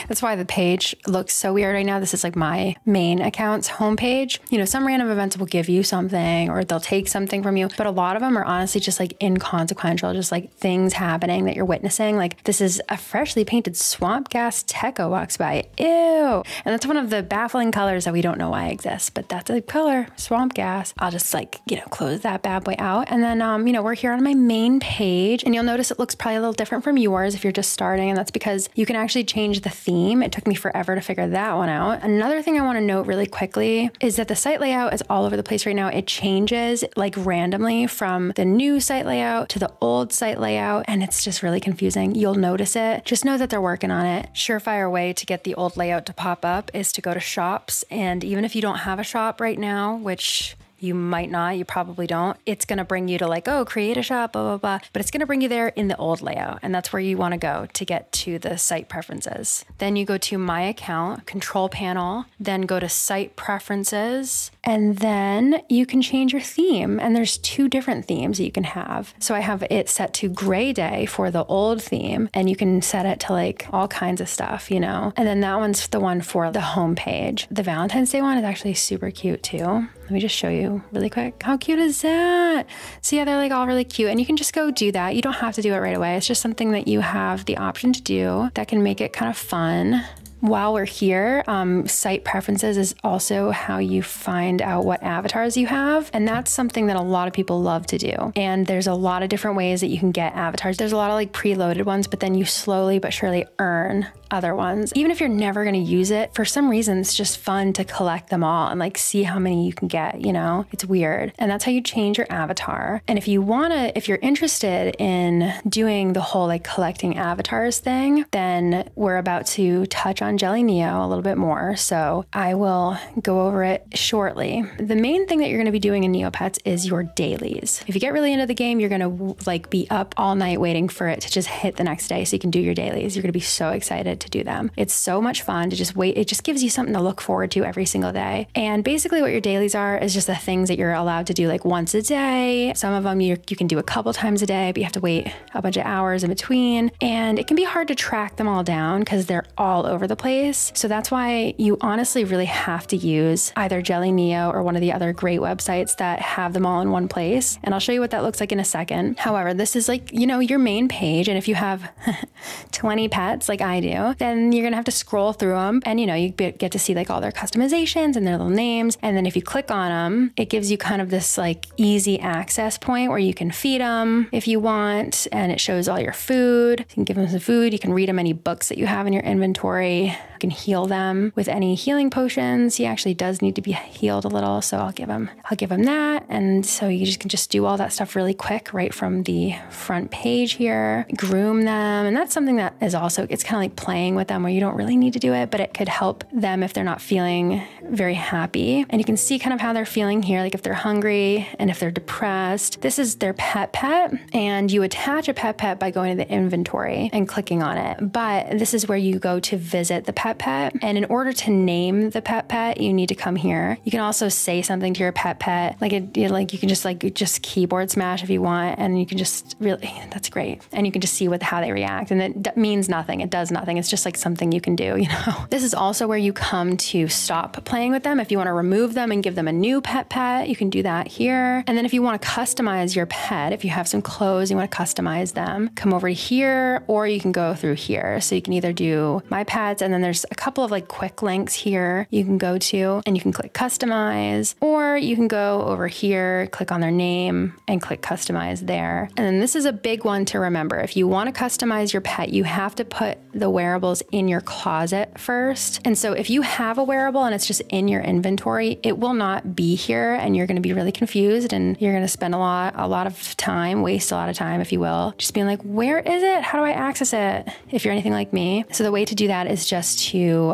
That's why the page looks so weird right now. This is like my main account's homepage. You know, some random events will give you something or they'll take something from you, but a lot of them are honestly just like inconsequential, just like things happening that you're witnessing. Like this is a freshly painted swamp gas Techo walks by. Ew. And that's one of the baffling colors that we don't know why exists, but that's a color, swamp gas. I'll just like, you know, close that bad boy out. And then, you know, we're here on my main page and you'll notice it looks probably a little different from yours if you're just starting. And that's because you can actually change the theme. It took me forever to figure that one out. Another thing I want to note really quickly is that the site layout is all over the place right now. It changes like randomly from the new site layout to the old site layout. And it's just really confusing. You'll notice it. Just know that they're working on it. Surefire way to get the old layout to pop up is to go to shops. And even if you don't have a shop right now, which you might not, you probably don't, it's going to bring you to like, oh, create a shop, blah, blah, blah. But it's going to bring you there in the old layout. And that's where you want to go to get to the site preferences. Then you go to my account, control panel, then go to site preferences, and then you can change your theme. And there's two different themes you can have. So I have it set to gray day for the old theme, and you can set it to like all kinds of stuff, you know? And then that one's the one for the home page. The Valentine's Day one is actually super cute too. Let me just show you really quick. How cute is that? So yeah, they're like all really cute, and you can just go do that. You don't have to do it right away. It's just something that you have the option to do that can make it kind of fun. While we're here, site preferences is also how you find out what avatars you have. And that's something that a lot of people love to do. And there's a lot of different ways that you can get avatars. There's a lot of like preloaded ones, but then you slowly but surely earn other ones. Even if you're never going to use it, for some reason, it's just fun to collect them all and like see how many you can get, you know? It's weird. And that's how you change your avatar. And if you want to, if you're interested in doing the whole like collecting avatars thing, then we're about to touch on Jelly Neo a little bit more. So I will go over it shortly. The main thing that you're going to be doing in NEOPETS is your dailies. If you get really into the game, you're going to like be up all night waiting for it to just hit the next day so you can do your dailies. You're going to be so excited to do them. It's so much fun to just wait. It just gives you something to look forward to every single day. And basically what your dailies are is just the things that you're allowed to do like once a day. Some of them you can do a couple times a day, but you have to wait a bunch of hours in between. And it can be hard to track them all down because they're all over the place. So that's why you honestly really have to use either Jelly Neo or one of the other great websites that have them all in one place. And I'll show you what that looks like in a second. However, this is like, you know, your main page. And if you have 20 pets like I do, then you're gonna have to scroll through them. And you know, you get to see like all their customizations and their little names. And then if you click on them, it gives you kind of this like easy access point where you can feed them if you want. And it shows all your food. You can give them some food. You can read them any books that you have in your inventory. You can heal them with any healing potions. He actually does need to be healed a little, so I'll give him that. And so you can just do all that stuff really quick right from the front page here. Groom them, and that's something that is also, it's kind of like playing with them where you don't really need to do it, but it could help them if they're not feeling very happy. And you can see kind of how they're feeling here, like if they're hungry and if they're depressed. This is their pet, and you attach a pet by going to the inventory and clicking on it. But this is where you go to visit the pet pet. And in order to name the pet, you need to come here. You can also say something to your pet. Like you can just keyboard smash if you want, and you can just really, that's great. And you can just see how they react. And it means nothing. It does nothing. It's just like something you can do, you know? This is also where you come to stop playing with them. If you want to remove them and give them a new pet, you can do that here. And then if you want to customize your pet, if you have some clothes, you want to customize them, come over here, or you can go through here. So you can either do my pets, and then there's a couple of like quick links here you can go to, and you can click customize, or you can go over here, click on their name and click customize there. And then this is a big one to remember. If you want to customize your pet, you have to put the wearables in your closet first. And so if you have a wearable and it's just in your inventory, it will not be here, and you're going to be really confused, and you're going to spend a lot of time, waste a lot of time, if you will, just being like, where is it? How do I access it? If you're anything like me. So the way to do that is just to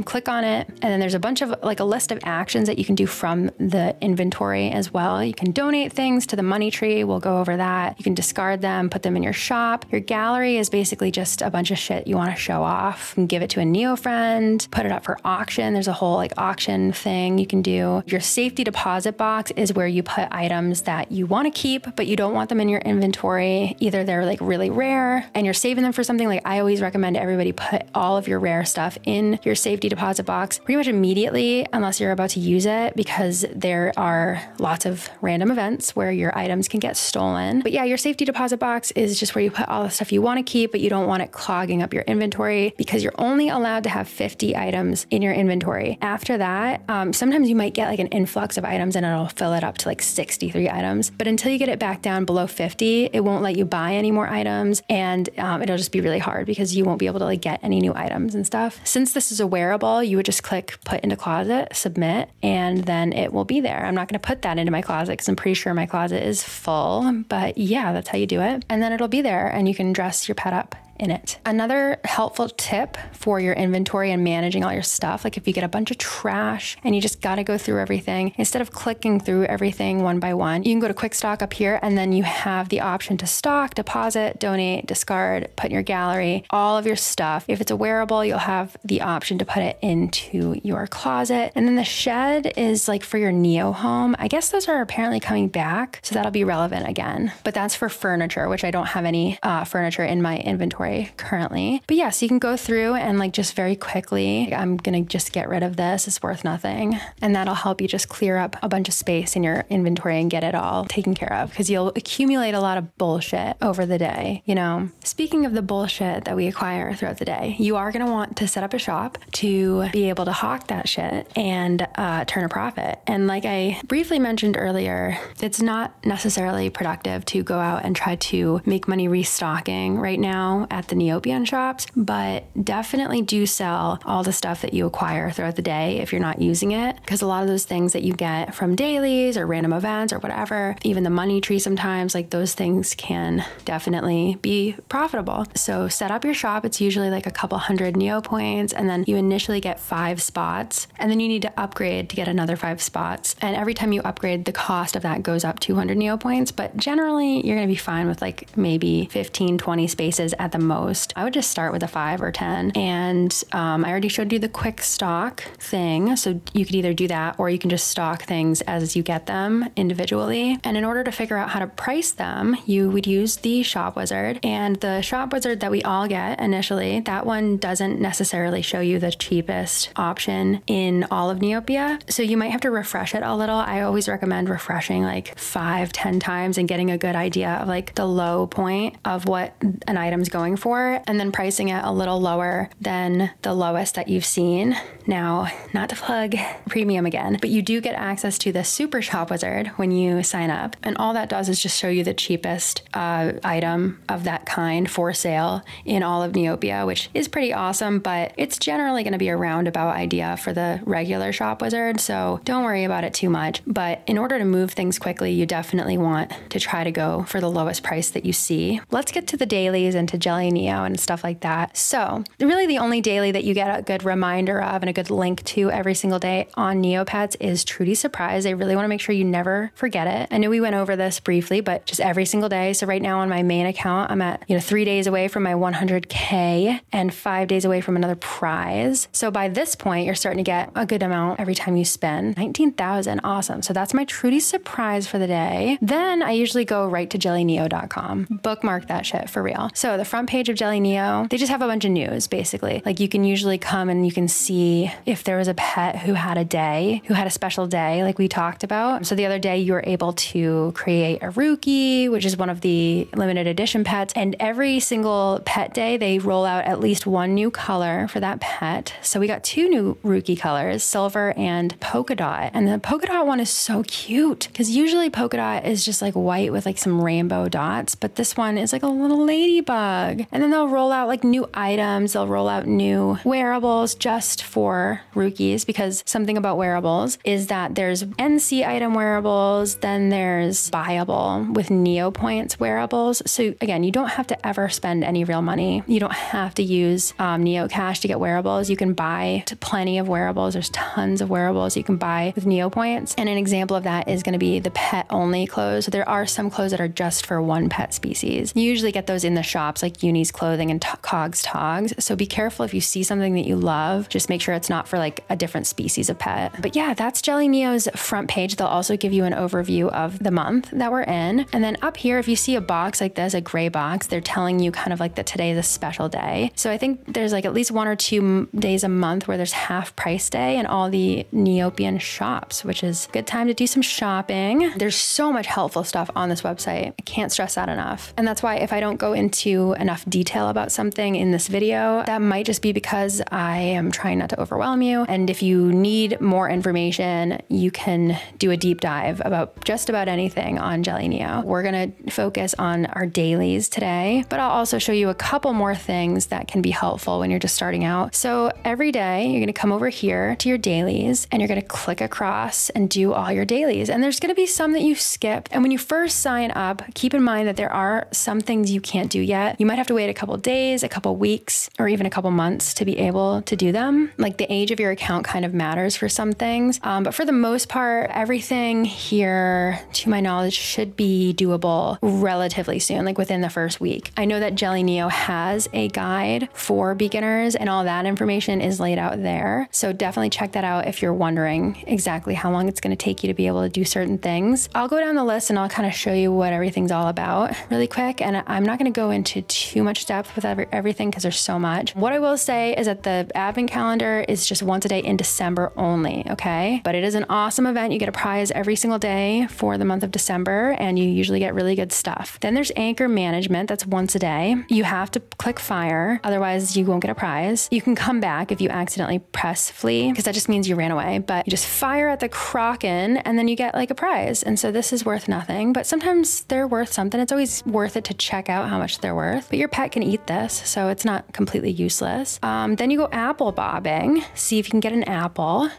click on it. And then there's a bunch of like a list of actions that you can do from the inventory as well. You can donate things to the money tree. We'll go over that. You can discard them, put them in your shop. Your gallery is basically just a bunch of shit you want to show off. You can give it to a Neo friend, put it up for auction. There's a whole like auction thing you can do. Your safety deposit box is where you put items that you want to keep, but you don't want them in your inventory. Either they're like really rare and you're saving them for something. Like I always recommend everybody put all of your rare stuff in your safety deposit box pretty much immediately, unless you're about to use it, because there are lots of random events where your items can get stolen. But yeah, your safety deposit box is just where you put all the stuff you want to keep, but you don't want it clogging up your inventory, because you're only allowed to have 50 items in your inventory. After that, sometimes you might get like an influx of items and it'll fill it up to like 63 items. But until you get it back down below 50, it won't let you buy any more items, and it'll just be really hard because you won't be able to like get any new items and stuff. Since this is a wearable, you would just click put into closet, submit, and then it will be there. I'm not going to put that into my closet because I'm pretty sure my closet is full, but yeah, that's how you do it. And then it'll be there and you can dress your pet up in it. Another helpful tip for your inventory and managing all your stuff, like if you get a bunch of trash and you just got to go through everything, instead of clicking through everything one by one, you can go to quick stock up here, and then you have the option to stock, deposit, donate, discard, put in your gallery, all of your stuff. If it's a wearable, you'll have the option to put it into your closet. And then the shed is like for your Neo home. I guess those are apparently coming back, so that'll be relevant again. But that's for furniture, which I don't have any furniture in my inventory currently. But yeah, so you can go through and like just very quickly, I'm gonna just get rid of this, it's worth nothing. And that'll help you just clear up a bunch of space in your inventory and get it all taken care of, because you'll accumulate a lot of bullshit over the day, you know? Speaking of the bullshit that we acquire throughout the day, you are gonna want to set up a shop to be able to hawk that shit and turn a profit. And like I briefly mentioned earlier, it's not necessarily productive to go out and try to make money restocking right now at the Neopian shops, but definitely do sell all the stuff that you acquire throughout the day if you're not using it, because a lot of those things that you get from dailies or random events or whatever, even the money tree sometimes, like those things can definitely be profitable. So set up your shop. It's usually like a couple hundred Neo points, and then you initially get 5 spots, and then you need to upgrade to get another 5 spots. And every time you upgrade, the cost of that goes up 200 Neo points, but generally you're gonna be fine with like maybe 15, 20 spaces at the most. I would just start with a 5 or 10. And I already showed you the quick stock thing. So you could either do that, or you can just stock things as you get them individually. And in order to figure out how to price them, you would use the shop wizard. And the shop wizard that we all get initially, that one doesn't necessarily show you the cheapest option in all of Neopia. So you might have to refresh it a little. I always recommend refreshing like 5-10 times and getting a good idea of like the low point of what an item's going for, and then pricing it a little lower than the lowest that you've seen. Now, not to plug premium again, but you do get access to the super shop wizard when you sign up. And all that does is just show you the cheapest item of that kind for sale in all of Neopia, which is pretty awesome, but it's generally going to be a roundabout idea for the regular shop wizard. So don't worry about it too much. But in order to move things quickly, you definitely want to try to go for the lowest price that you see. Let's get to the dailies and to jelly Jelly Neo and stuff like that. So really the only daily that you get a good reminder of and a good link to every single day on NEOPETS is Trudy's Surprise. I really want to make sure you never forget it. I know we went over this briefly, but just every single day. So right now on my main account, I'm at 3 days away from my 100K and 5 days away from another prize. So by this point, you're starting to get a good amount every time you spend. 19,000, awesome. So that's my Trudy's Surprise for the day. Then I usually go right to jellyneo.com. Bookmark that shit for real. So the front page of Jelly Neo, they just have a bunch of news basically. Like you can usually come and you can see if there was a pet who had a special day like we talked about. So the other day you were able to create a Rookie, which is one of the limited edition pets. And every single pet day, they roll out at least one new color for that pet. So we got 2 new Rookie colors, silver and polka dot. And the polka dot one is so cute because usually polka dot is just like white with like some rainbow dots, but this one is like a little ladybug. And then they'll roll out like new items. They'll roll out new wearables just for Rookies, because something about wearables is that there's NC item wearables, then there's buyable with NeoPoints wearables. So again, you don't have to ever spend any real money. You don't have to use Neo Cash to get wearables. You can buy plenty of wearables. There's tons of wearables you can buy with NeoPoints. And an example of that is going to be the pet only clothes. So there are some clothes that are just for one pet species. You usually get those in the shops like Uni's Clothing and Cogs Togs. So be careful if you see something that you love, just make sure it's not for like a different species of pet. But yeah, that's Jelly Neo's front page. They'll also give you an overview of the month that we're in. And then up here, if you see a box like this, a gray box, they're telling you kind of like that today is a special day. So I think there's like at least 1 or 2 days a month where there's half price day in all the Neopian shops, which is a good time to do some shopping. There's so much helpful stuff on this website. I can't stress that enough. And that's why if I don't go into enough detail about something in this video, that might just be because I am trying not to overwhelm you. And if you need more information, you can do a deep dive about just about anything on Jelly Neo. We're gonna focus on our dailies today, but I'll also show you a couple more things that can be helpful when you're just starting out. So every day you're gonna come over here to your dailies and you're gonna click across and do all your dailies. And there's gonna be some that you skip. And when you first sign up, keep in mind that there are some things you can't do yet. You might have to wait a couple days, a couple weeks, or even a couple months to be able to do them. Like the age of your account kind of matters for some things. But for the most part, everything here, to my knowledge, should be doable relatively soon, like within the first week. I know that Jelly Neo has a guide for beginners and all that information is laid out there. So definitely check that out if you're wondering exactly how long it's going to take you to be able to do certain things. I'll go down the list and I'll kind of show you what everything's all about really quick. And I'm not going to go into too much depth with everything because there's so much. What I will say is that the advent calendar is just once a day in December only, okay? But it is an awesome event. You get a prize every single day for the month of December and you usually get really good stuff. Then there's anchor management. That's once a day. You have to click fire, otherwise you won't get a prize. You can come back if you accidentally press flee, because that just means you ran away, but you just fire at the Kraken and then you get like a prize. And so this is worth nothing, but sometimes they're worth something. It's always worth it to check out how much they're worth, but your pet can eat this, so it's not completely useless. Then you go apple bobbing, see if you can get an apple.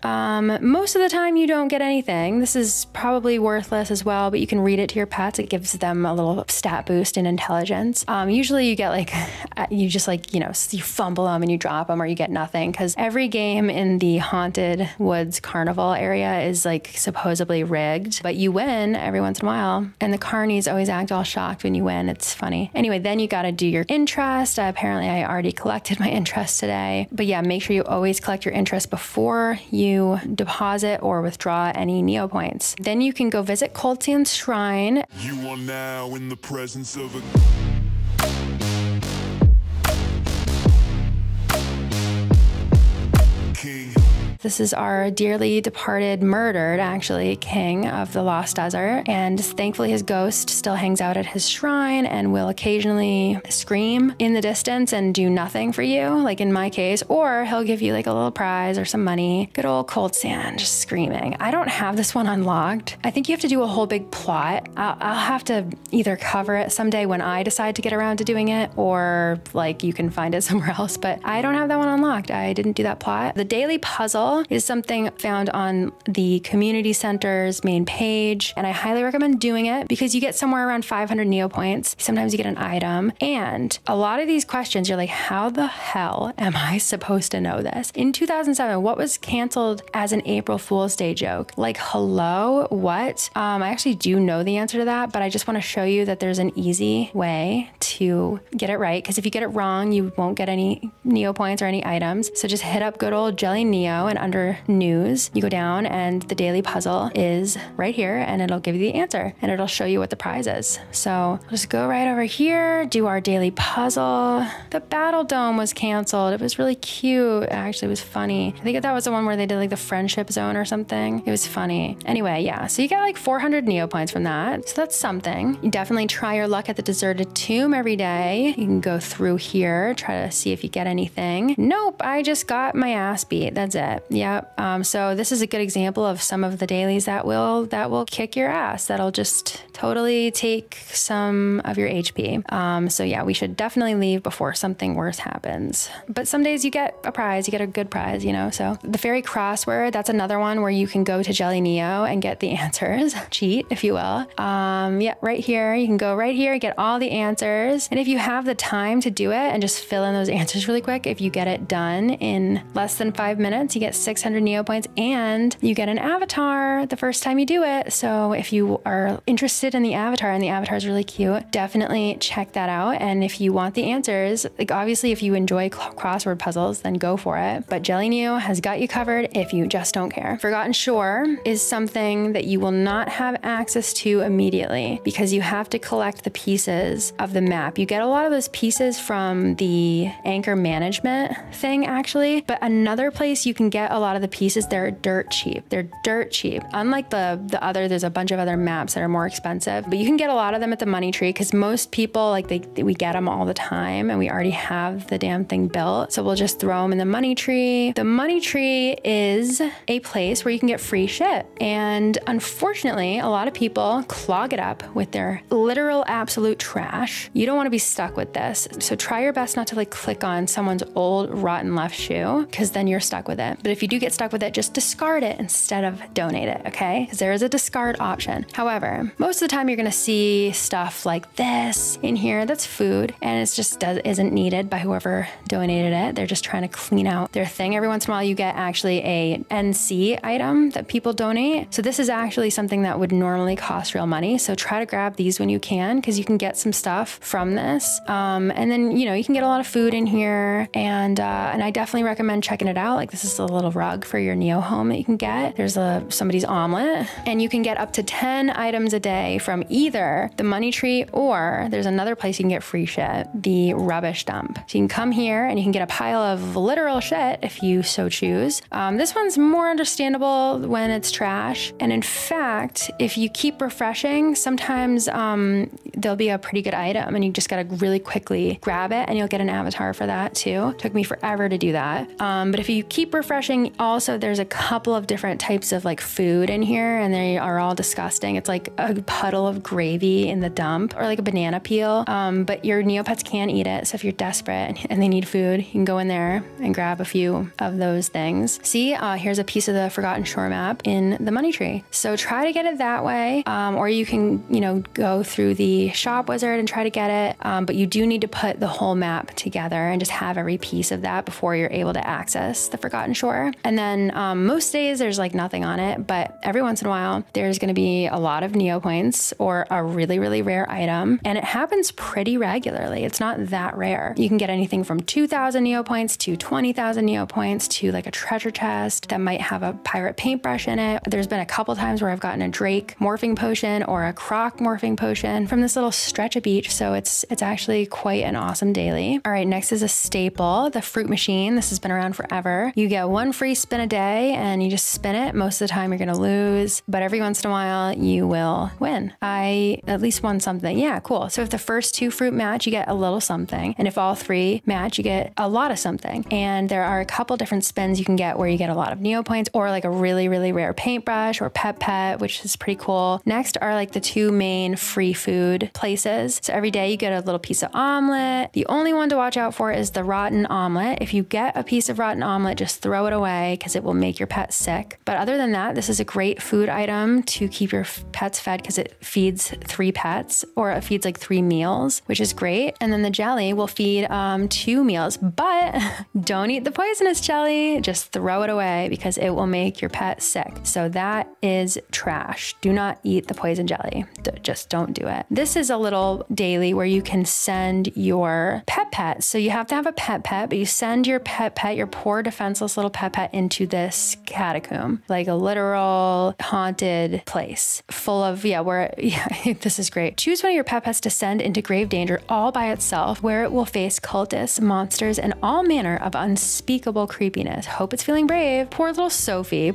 Most of the time you don't get anything. This is probably worthless as well, but you can read it to your pets. It gives them a little stat boost in intelligence. Usually you get like, you just like, you fumble them and you drop them or you get nothing, because every game in the Haunted Woods Carnival area is like supposedly rigged, but you win every once in a while. And the carnies always act all shocked when you win. It's funny. Anyway, then you got to do your interest. Apparently I already collected my interest today, but yeah, make sure you always collect your interest before you deposit or withdraw any Neo points. Then you can go visit Coltzian's Shrine. You are now in the presence of a king. This is our dearly departed, murdered, actually, king of the Lost Desert. And thankfully his ghost still hangs out at his shrine and will occasionally scream in the distance and do nothing for you, like in my case, or he'll give you like a little prize or some money. Good old Coltzian, just screaming. I don't have this one unlocked. I think you have to do a whole big plot. I'll have to either cover it someday when I decide to get around to doing it, or like you can find it somewhere else, but I don't have that one unlocked. I didn't do that plot. The daily puzzle puzzle is something found on the community center's main page. And I highly recommend doing it because you get somewhere around 500 NEOPoints. Sometimes you get an item. And a lot of these questions, you're like, how the hell am I supposed to know this? In 2007, what was canceled as an April Fool's Day joke? Like, hello, what? I actually do know the answer to that, but I just want to show you that there's an easy way to get it right. Because if you get it wrong, you won't get any NEOPoints or any items. So just hit up good old Jelly Neo, and under news, you go down and the daily puzzle is right here, and it'll give you the answer and it'll show you what the prize is. So just go right over here, do our daily puzzle. The Battle Dome was canceled. It was really cute. Actually, it was funny. I think that was the one where they did like the friendship zone or something. It was funny. Anyway, yeah, so you get like 400 NEOPoints from that. So that's something. You definitely try your luck at the deserted tomb every day. You can go through here, try to see if you get anything. Nope, I just got my ass beat. That's it. Yep. So this is a good example of some of the dailies that will kick your ass. That'll just totally take some of your HP. So yeah, we should definitely leave before something worse happens. But some days you get a prize, you get a good prize, you know? So the fairy crossword, that's another one where you can go to Jelly Neo and get the answers. Cheat, if you will. Yeah, right here, you can go right here, get all the answers. And if you have the time to do it and just fill in those answers really quick, if you get it done in less than 5 minutes, you get 600 NEOPoints and you get an avatar the first time you do it. So if you are interested in the avatar and the avatar is really cute, definitely check that out. And if you want the answers, like obviously if you enjoy crossword puzzles, then go for it. But Jelly Neo has got you covered if you just don't care. Forgotten Shore is something that you will not have access to immediately because you have to collect the pieces of the map. You get a lot of those pieces from the anchor management thing actually, but another place you can get a lot of the pieces, they're dirt cheap. They're dirt cheap. Unlike the other, there's a bunch of other maps that are more expensive, but you can get a lot of them at the money tree because most people, like we get them all the time and we already have the damn thing built. So we'll just throw them in the money tree. The money tree is a place where you can get free shit. And unfortunately, a lot of people clog it up with their literal absolute trash. You don't want to be stuck with this. So try your best not to like click on someone's old rotten left shoe because then you're stuck with it. But if you do get stuck with it, just discard it instead of donate it, okay? Because there is a discard option. However, most of the time you're going to see stuff like this in here that's food and it's just isn't needed by whoever donated it. They're just trying to clean out their thing. Every once in a while you get actually a NC item that people donate. So this is actually something that would normally cost real money. So try to grab these when you can because you can get some stuff from this. And then, you know, you can get a lot of food in here and I definitely recommend checking it out. Like this is a little rug for your Neo home that you can get. There's somebody's omelet and you can get up to 10 items a day from either the money tree or there's another place you can get free shit, the rubbish dump. So you can come here and you can get a pile of literal shit if you so choose. This one's more understandable when it's trash. And in fact, if you keep refreshing, sometimes there'll be a pretty good item and you just gotta really quickly grab it and you'll get an avatar for that too. Took me forever to do that. But if you keep refreshing, also there's a couple of different types of like food in here and they are all disgusting. It's like a puddle of gravy in the dump or like a banana peel. But your Neopets can eat it. So if you're desperate and they need food, you can go in there and grab a few of those things. See, here's a piece of the Forgotten Shore map in the money tree. So try to get it that way. Or you can, you know, go through the shop wizard and try to get it. But you do need to put the whole map together and just have every piece of that before you're able to access the Forgotten Shore. And then most days there's like nothing on it, but every once in a while there's going to be a lot of NEOPoints or a really, really rare item. And it happens pretty regularly. It's not that rare. You can get anything from 2,000 NEOPoints to 20,000 NEOPoints to like a treasure chest that might have a pirate paintbrush in it. There's been a couple times where I've gotten a Drake morphing potion or a Croc morphing potion from this little stretch of beach. So it's actually quite an awesome daily. All right, next is a staple, the fruit machine. This has been around forever. You get one free spin a day and you just spin it. Most of the time you're gonna lose, but every once in a while you will win. I at least won something. Yeah, cool. So if the first two fruit match, you get a little something. And if all three match, you get a lot of something. And there are a couple different spins you can get where you get a lot of NEOPoints or like a really, really rare paintbrush or pet, which is pretty cool. Next are like the two main free food places. So every day you get a little piece of omelet. The only one to watch out for is the rotten omelet. If you get a piece of rotten omelet, just throw it away because it will make your pet sick. But other than that, this is a great food item to keep your pets fed because it feeds 3 pets, or it feeds like 3 meals, which is great. And then the jelly will feed 2 meals, but don't eat the poisonous jelly. Just throw it away because it will make your pet sick. So that is trash. Do not eat the poison jelly. Just don't do it. This is a little daily where you can send your pet. So you have to have a pet, but you send your pet, your poor defenseless little pet into this catacomb, like a literal haunted place full of, this is great. Choose one of your pets to send into grave danger all by itself, where it will face cultists, monsters, and all manner of unspeakable creepiness. Hope it's feeling brave. Poor little Sophie.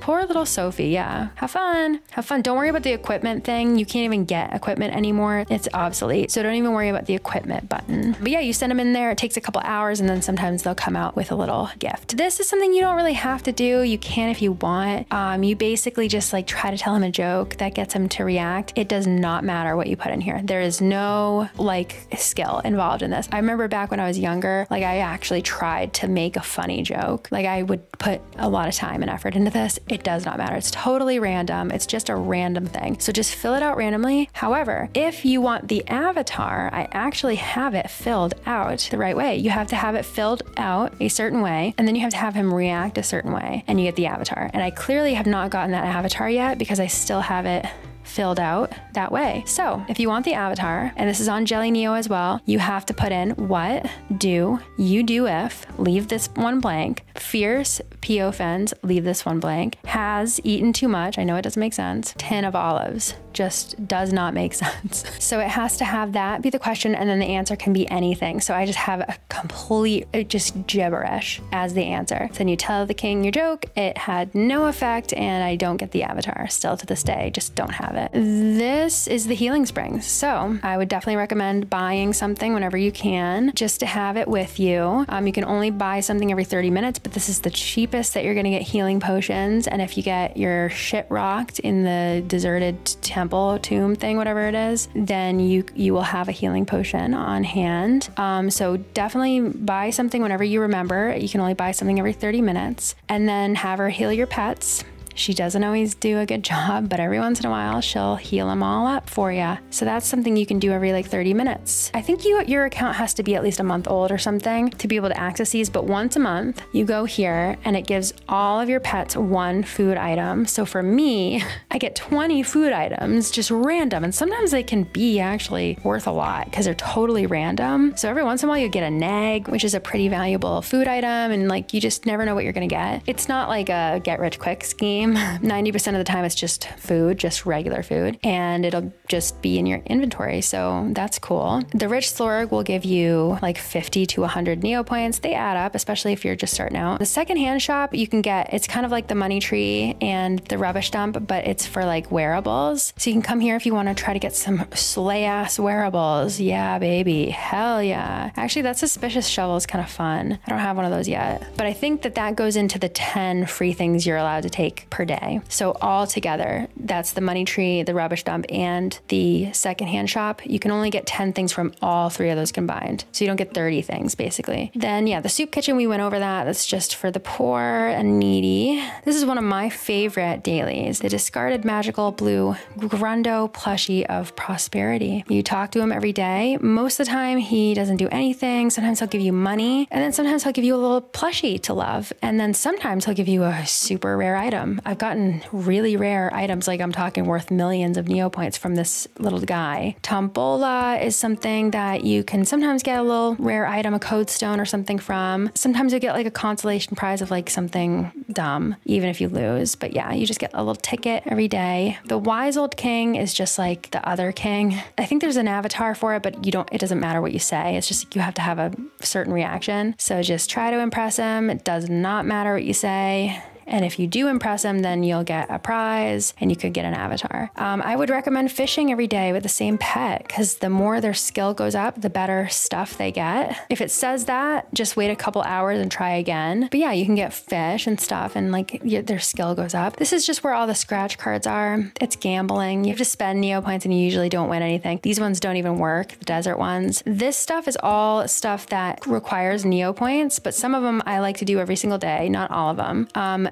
Yeah. Have fun. Don't worry about the equipment thing. You can't even get equipment anymore. It's obsolete. So don't even worry about the equipment button. But yeah, you send them in there. It takes a couple hours and then sometimes they'll come out with a little gift. This is something you don't really have to do. You can if you want. You basically just like try to tell him a joke that gets him to react. It does not matter what you put in here. There is no like skill involved in this. I remember back when I was younger, like I actually tried to make a funny joke. Like I would put a lot of time and effort into this. It does not matter. It's totally random. It's just a random thing. So just fill it out randomly. However, if you want the avatar, I actually have it filled out the right way. You have to have it filled out a certain way, and then you have to have him react a certain way, and you get the avatar. And I clearly have not gotten that avatar yet because I still have it filled out that way. So if you want the avatar, and this is on Jelly Neo as well, you have to put in what do you do if, leave this one blank, fierce PO fens, leave this one blank, has eaten too much, I know it doesn't make sense, tin of olives, just does not make sense. So it has to have that be the question, and then the answer can be anything. So I just have a complete, just gibberish as the answer. So then you tell the king your joke, it had no effect, and I don't get the avatar. Still to this day, just don't have it. This is the healing springs. So I would definitely recommend buying something whenever you can, just to have it with you. You can only buy something every 30 minutes, but this is the cheapest that you're gonna get healing potions. And if you get your shit rocked in the deserted temple, tomb thing, whatever it is, then you will have a healing potion on hand. So definitely buy something whenever you remember. You can only buy something every 30 minutes, and then have her heal your pets. She doesn't always do a good job, but every once in a while she'll heal them all up for you. So that's something you can do every like 30 minutes. I think your account has to be at least a month old or something to be able to access these, but once a month you go here and it gives all of your pets 1 food item. So for me, I get 20 food items, just random. And sometimes they can be actually worth a lot because they're totally random. So every once in a while you get a neg, which is a pretty valuable food item. And like, you just never know what you're gonna get. It's not like a get rich quick scheme. 90% of the time it's just food, just regular food, and it'll just be in your inventory. So that's cool. The Rich Slorg will give you like 50 to 100 Neo points. They add up, especially if you're just starting out. The secondhand shop you can get, it's kind of like the money tree and the rubbish dump, but it's for like wearables. So you can come here if you want to try to get some slay ass wearables. Yeah, baby. Hell yeah. Actually, that suspicious shovel is kind of fun. I don't have one of those yet, but I think that goes into the 10 free things you're allowed to take per day. So all together, that's the money tree, the rubbish dump, and the secondhand shop. You can only get 10 things from all 3 of those combined. So you don't get 30 things basically. Then yeah, the soup kitchen, we went over that. That's just for the poor and needy. This is one of my favorite dailies. The discarded magical blue Grundo plushie of prosperity. You talk to him every day. Most of the time he doesn't do anything. Sometimes he'll give you money, and then sometimes he'll give you a little plushie to love. And then sometimes he'll give you a super rare item. I've gotten really rare items, like I'm talking worth millions of Neo points from this little guy. Tombola is something that you can sometimes get a little rare item, a code stone or something from. Sometimes you get like a consolation prize of like something dumb, even if you lose. But yeah, you just get a little ticket every day. The wise old king is just like the other king. I think there's an avatar for it, but it doesn't matter what you say. It's just you have to have a certain reaction. So just try to impress him. It does not matter what you say. And if you do impress them, then you'll get a prize and you could get an avatar. I would recommend fishing every day with the same pet because the more their skill goes up, the better stuff they get. If it says that, just wait a couple hours and try again. But yeah, you can get fish and stuff and like their skill goes up. This is just where all the scratch cards are. It's gambling. You have to spend Neo points and you usually don't win anything. These ones don't even work, the desert ones. This stuff is all stuff that requires Neo points, but some of them I like to do every single day, not all of them.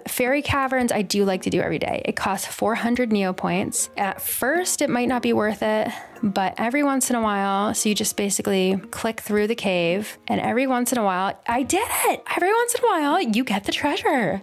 Fairy caverns I do like to do every day. It costs 400 Neo points. At first, it might not be worth it, but every once in a while, so you just basically click through the cave and every once in a while, I did it. Every once in a while, you get the treasure.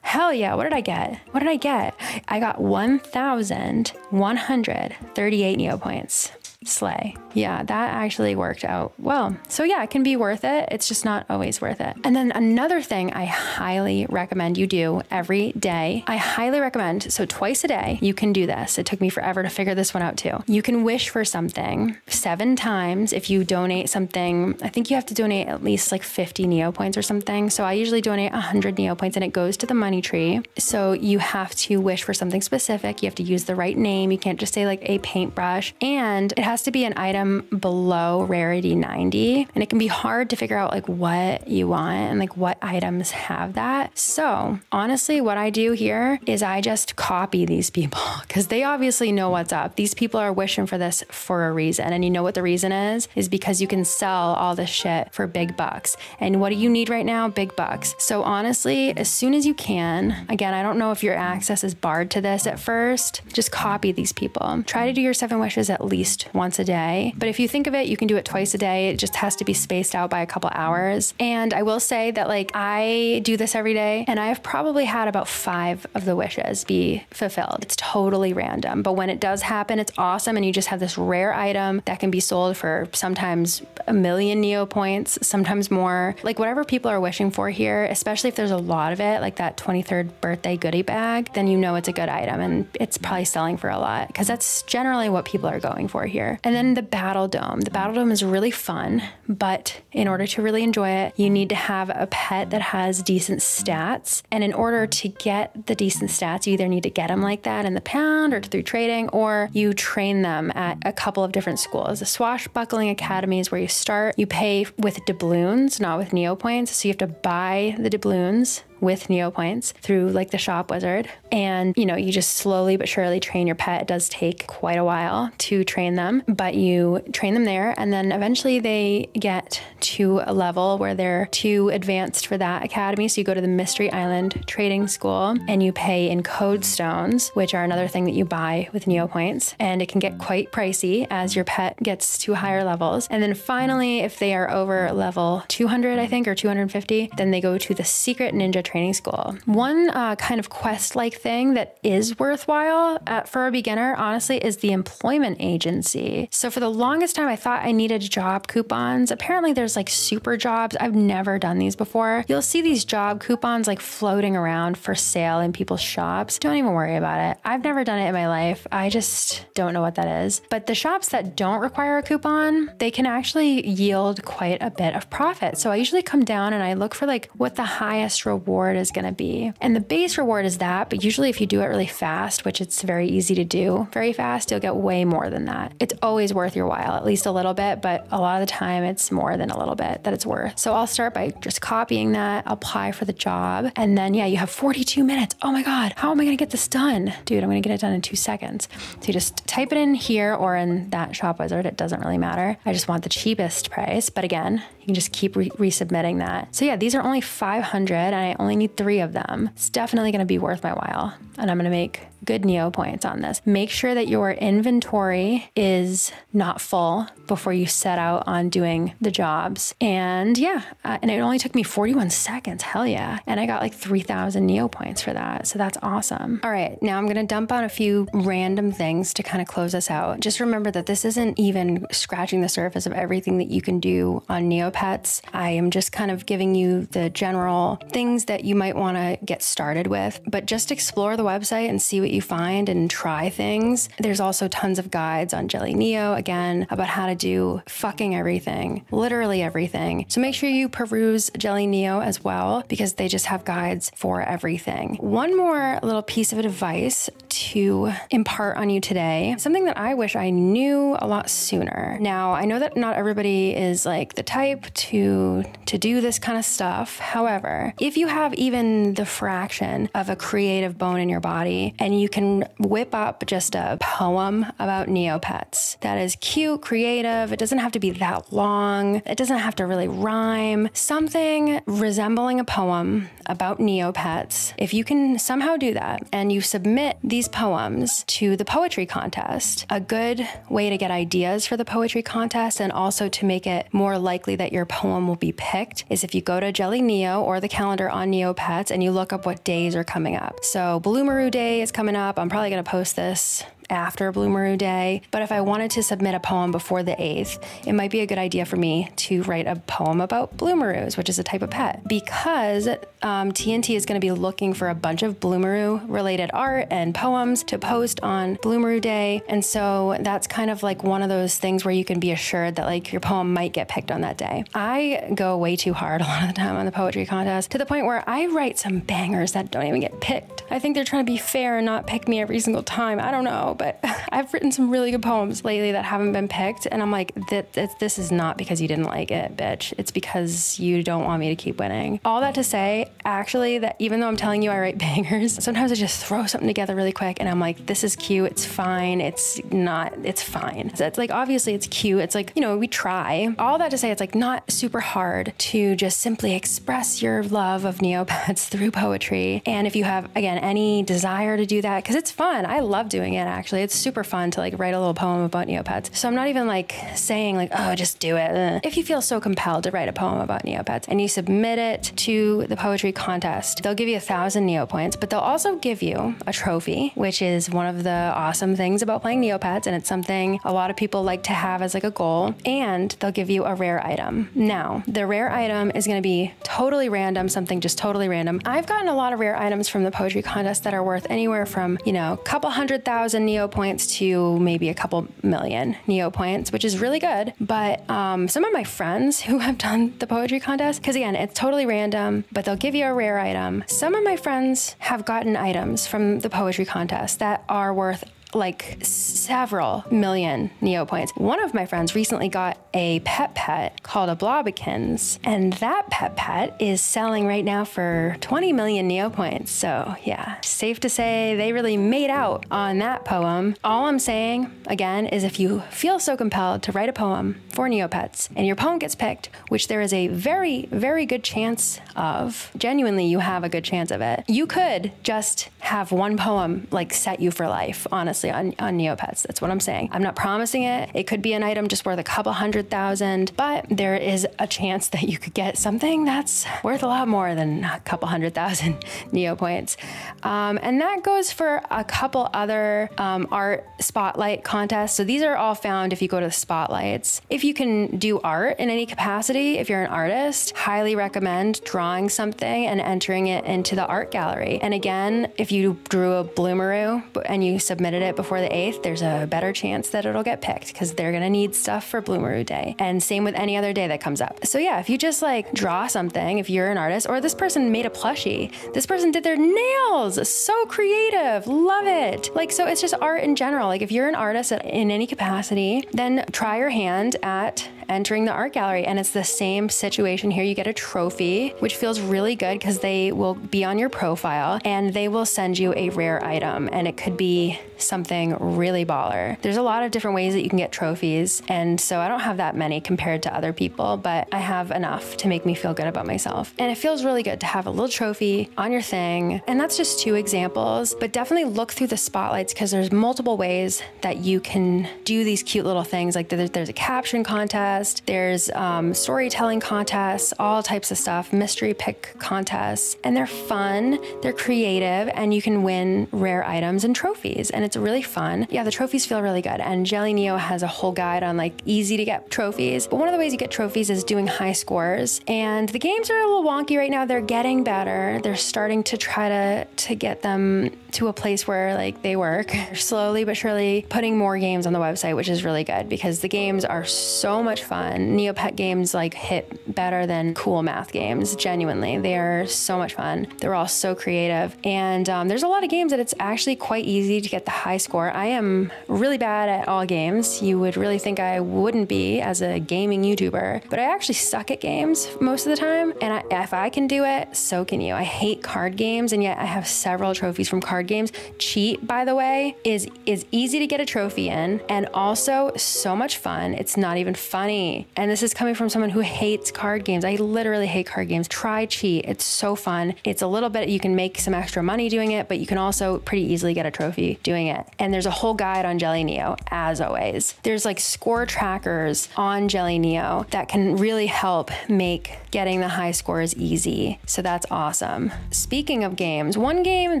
Hell yeah, what did I get? What did I get? I got 1,138 Neo points. Slay. Yeah, that actually worked out well. So yeah, it can be worth it. It's just not always worth it. And then another thing I highly recommend you do every day. I highly recommend, so twice a day, you can do this. It took me forever to figure this one out too. You can wish for something 7 times. If you donate something, I think you have to donate at least like 50 Neo points or something. So I usually donate 100 Neo points and it goes to the money tree. So you have to wish for something specific. You have to use the right name. You can't just say like a paintbrush, and it has to be an item below rarity 90. And it can be hard to figure out like what you want and like what items have that. So honestly, what I do here is I just copy these people because they obviously know what's up. These people are wishing for this for a reason. And you know what the reason is because you can sell all this shit for big bucks. And what do you need right now? Big bucks. So honestly, as soon as you can, again, I don't know if your access is barred to this at first, just copy these people. Try to do your 7 wishes at least once a day. But if you think of it, you can do it twice a day. It just has to be spaced out by a couple hours. And I will say that like I do this every day and I've probably had about 5 of the wishes be fulfilled. It's totally random. But when it does happen, it's awesome. And you just have this rare item that can be sold for sometimes 1 million Neo points, sometimes more. Like whatever people are wishing for here, especially if there's a lot of it, like that 23rd birthday goodie bag, then you know it's a good item and it's probably selling for a lot because that's generally what people are going for here. And then the Battle Dome. The Battle Dome is really fun, but in order to really enjoy it, you need to have a pet that has decent stats. And in order to get the decent stats, you either need to get them like that in the pound or through trading, or you train them at a couple of different schools. The Swashbuckling Academy is where you start. You pay with doubloons, not with Neo points. So you have to buy the doubloons with Neo points through like the shop wizard. And you know, you just slowly but surely train your pet. It does take quite a while to train them, but you train them there. And then eventually they get to a level where they're too advanced for that academy. So you go to the Mystery Island Trading School and you pay in code stones, which are another thing that you buy with Neo points. And it can get quite pricey as your pet gets to higher levels. And then finally, if they are over level 200, I think, or 250, then they go to the Secret Ninja Training School. One kind of quest-like thing that is worthwhile for a beginner, honestly, is the employment agency. So for the longest time, I thought I needed job coupons. Apparently there's like super jobs. I've never done these before. You'll see these job coupons like floating around for sale in people's shops. Don't even worry about it. I've never done it in my life. I just don't know what that is. But the shops that don't require a coupon, they can actually yield quite a bit of profit. So I usually come down and I look for like what the highest reward is going to be. And the base reward is that, but usually if you do it really fast, which it's very easy to do very fast, you'll get way more than that. It's always worth your while, at least a little bit, but a lot of the time it's more than a little bit that it's worth. So I'll start by just copying that, apply for the job, and then yeah, you have 42 minutes. Oh my God, how am I going to get this done? Dude, I'm going to get it done in 2 seconds. So you just type it in here or in that shop wizard. It doesn't really matter. I just want the cheapest price, but again, you can just keep resubmitting that. So yeah, these are only 500 and I only need 3 of them. It's definitely going to be worth my while. And I'm going to make good Neo points on this. Make sure that your inventory is not full before you set out on doing the jobs. And yeah, and it only took me 41 seconds. Hell yeah. And I got like 3,000 Neo points for that. So that's awesome. All right, now I'm going to dump on a few random things to kind of close us out. Just remember that this isn't even scratching the surface of everything that you can do on NEOPETS. I am just kind of giving you the general things that you might want to get started with, but just explore the website and see what you find and try things. There's also tons of guides on Jelly Neo, again, about how to do fucking everything, literally everything. So make sure you peruse Jelly Neo as well, because they just have guides for everything. One more little piece of advice to impart on you today, something that I wish I knew a lot sooner. Now, I know that not everybody is like the type to do this kind of stuff. However, if you have even the fraction of a creative bone in your body and you can whip up just a poem about Neopets that is cute, creative, it doesn't have to be that long, it doesn't have to really rhyme, something resembling a poem about Neopets, if you can somehow do that and you submit these poems to the poetry contest, a good way to get ideas for the poetry contest and also to make it more likely that your poem will be picked is if you go to Jelly Neo or the calendar on Neopets and you look up what days are coming up. So Bloomaroo Day is coming up. I'm probably going to post this after Bloomaroo Day, but if I wanted to submit a poem before the 8th, it might be a good idea for me to write a poem about bloomaroos, which is a type of pet, because TNT is going to be looking for a bunch of bloomaroo related art and poems to post on Bloomaroo Day. And so that's kind of like one of those things where you can be assured that like your poem might get picked on that day. I go way too hard a lot of the time on the poetry contest to the point where I write some bangers that don't even get picked. I think they're trying to be fair and not pick me every single time. I don't know, but I've written some really good poems lately that haven't been picked. And I'm like, this is not because you didn't like it, bitch. It's because you don't want me to keep winning. All that to say, actually, that even though I'm telling you I write bangers, sometimes I just throw something together really quick and I'm like, this is cute. It's fine. It's not, it's fine. So it's like, obviously it's cute. It's like, you know, we try. All that to say, it's like not super hard to just simply express your love of Neopets through poetry. And if you have, again, any desire to do that, because it's fun. I love doing it, actually. It's super fun to like write a little poem about Neopets. So I'm not even like saying like, oh, just do it. If you feel so compelled to write a poem about Neopets and you submit it to the poetry contest, they'll give you 1,000 Neo points, but they'll also give you a trophy, which is one of the awesome things about playing Neopets. And it's something a lot of people like to have as like a goal. And they'll give you a rare item. Now, the rare item is going to be totally random, something just totally random. I've gotten a lot of rare items from the poetry contest that are worth anywhere from, you know, a couple 100,000 Neo points to maybe a couple million Neo points, which is really good. But some of my friends who have done the poetry contest, because again, it's totally random, but they'll give you a rare item. Some of my friends have gotten items from the poetry contest that are worth like several million Neo points. One of my friends recently got a pet called a Blobikins, and that pet is selling right now for 20 million Neo points. So yeah, safe to say they really made out on that poem. All I'm saying, again, is if you feel so compelled to write a poem for Neopets and your poem gets picked, which there is a very, very good chance of, genuinely you have a good chance of it, you could just have one poem like set you for life, honestly, on Neopets. That's what I'm saying. I'm not promising it. It could be an item just worth a couple 100,000, but there is a chance that you could get something that's worth a lot more than a couple 100,000 Neo points. And that goes for a couple other art spotlight contests. So these are all found if you go to the spotlights. If you can do art in any capacity, if you're an artist, highly recommend drawing something and entering it into the art gallery. And again, if you drew a bloomaroo and you submitted it before the 8th, there's a better chance that it'll get picked because they're gonna need stuff for Bloomaroo Day. And same with any other day that comes up. So yeah, if you just like draw something, if you're an artist, or this person made a plushie, this person did their nails, so creative, love it. Like, so it's just art in general. Like if you're an artist in any capacity, then try your hand at entering the art gallery. And it's the same situation here. You get a trophy, which feels really good because they will be on your profile and they will send you a rare item. And it could be something really baller. There's a lot of different ways that you can get trophies. And so I don't have that many compared to other people, but I have enough to make me feel good about myself. And it feels really good to have a little trophy on your thing. And that's just 2 examples, but definitely look through the spotlights because there's multiple ways that you can do these cute little things. Like there's a caption contest, contest. There's storytelling contests, all types of stuff, mystery pick contests, and they're fun, they're creative, and you can win rare items and trophies, and it's really fun. Yeah, the trophies feel really good, and Jelly Neo has a whole guide on like easy to get trophies, but one of the ways you get trophies is doing high scores, and the games are a little wonky right now. They're getting better. They're starting to try to get them to a place where like they work. They're slowly but surely putting more games on the website, which is really good because the games are so much fun. Neopet games like hit better than cool math games, genuinely. They are so much fun. They're all so creative, and there's a lot of games that it's actually quite easy to get the high score. I am really bad at all games. You would really think I wouldn't be as a gaming YouTuber, but I actually suck at games most of the time, and if I can do it, so can you. I hate card games, and yet I have several trophies from card games. Cheat, by the way, is easy to get a trophy in, and also so much fun. It's not even funny. And this is coming from someone who hates card games. I literally hate card games. Try Cheat. It's so fun. It's a little bit, you can make some extra money doing it, but you can also pretty easily get a trophy doing it. And there's a whole guide on Jelly Neo, as always. There's like score trackers on Jelly Neo that can really help make getting the high scores easy. So that's awesome. Speaking of games, one game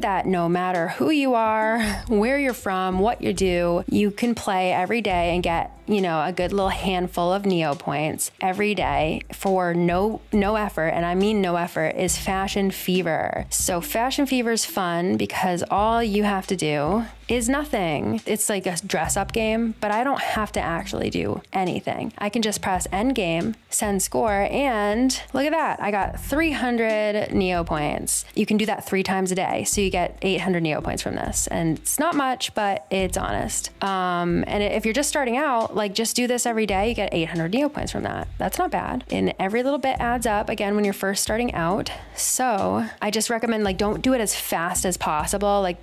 that no matter who you are, where you're from, what you do, you can play every day and get, you know, a good little handful of Neo points every day for no effort, and I mean no effort, is Fashion Fever. So Fashion Fever is fun because all you have to do is nothing. It's like a dress up game, but I don't have to actually do anything. I can just press end game, send score, and look at that. I got 300 Neo points. You can do that 3 times a day. So you get 800 Neo points from this. And it's not much, but it's honest. And if you're just starting out, like just do this every day, you get 800 Neo points from that. That's not bad. And every little bit adds up, again, when you're first starting out. So I just recommend like, don't do it as fast as possible, like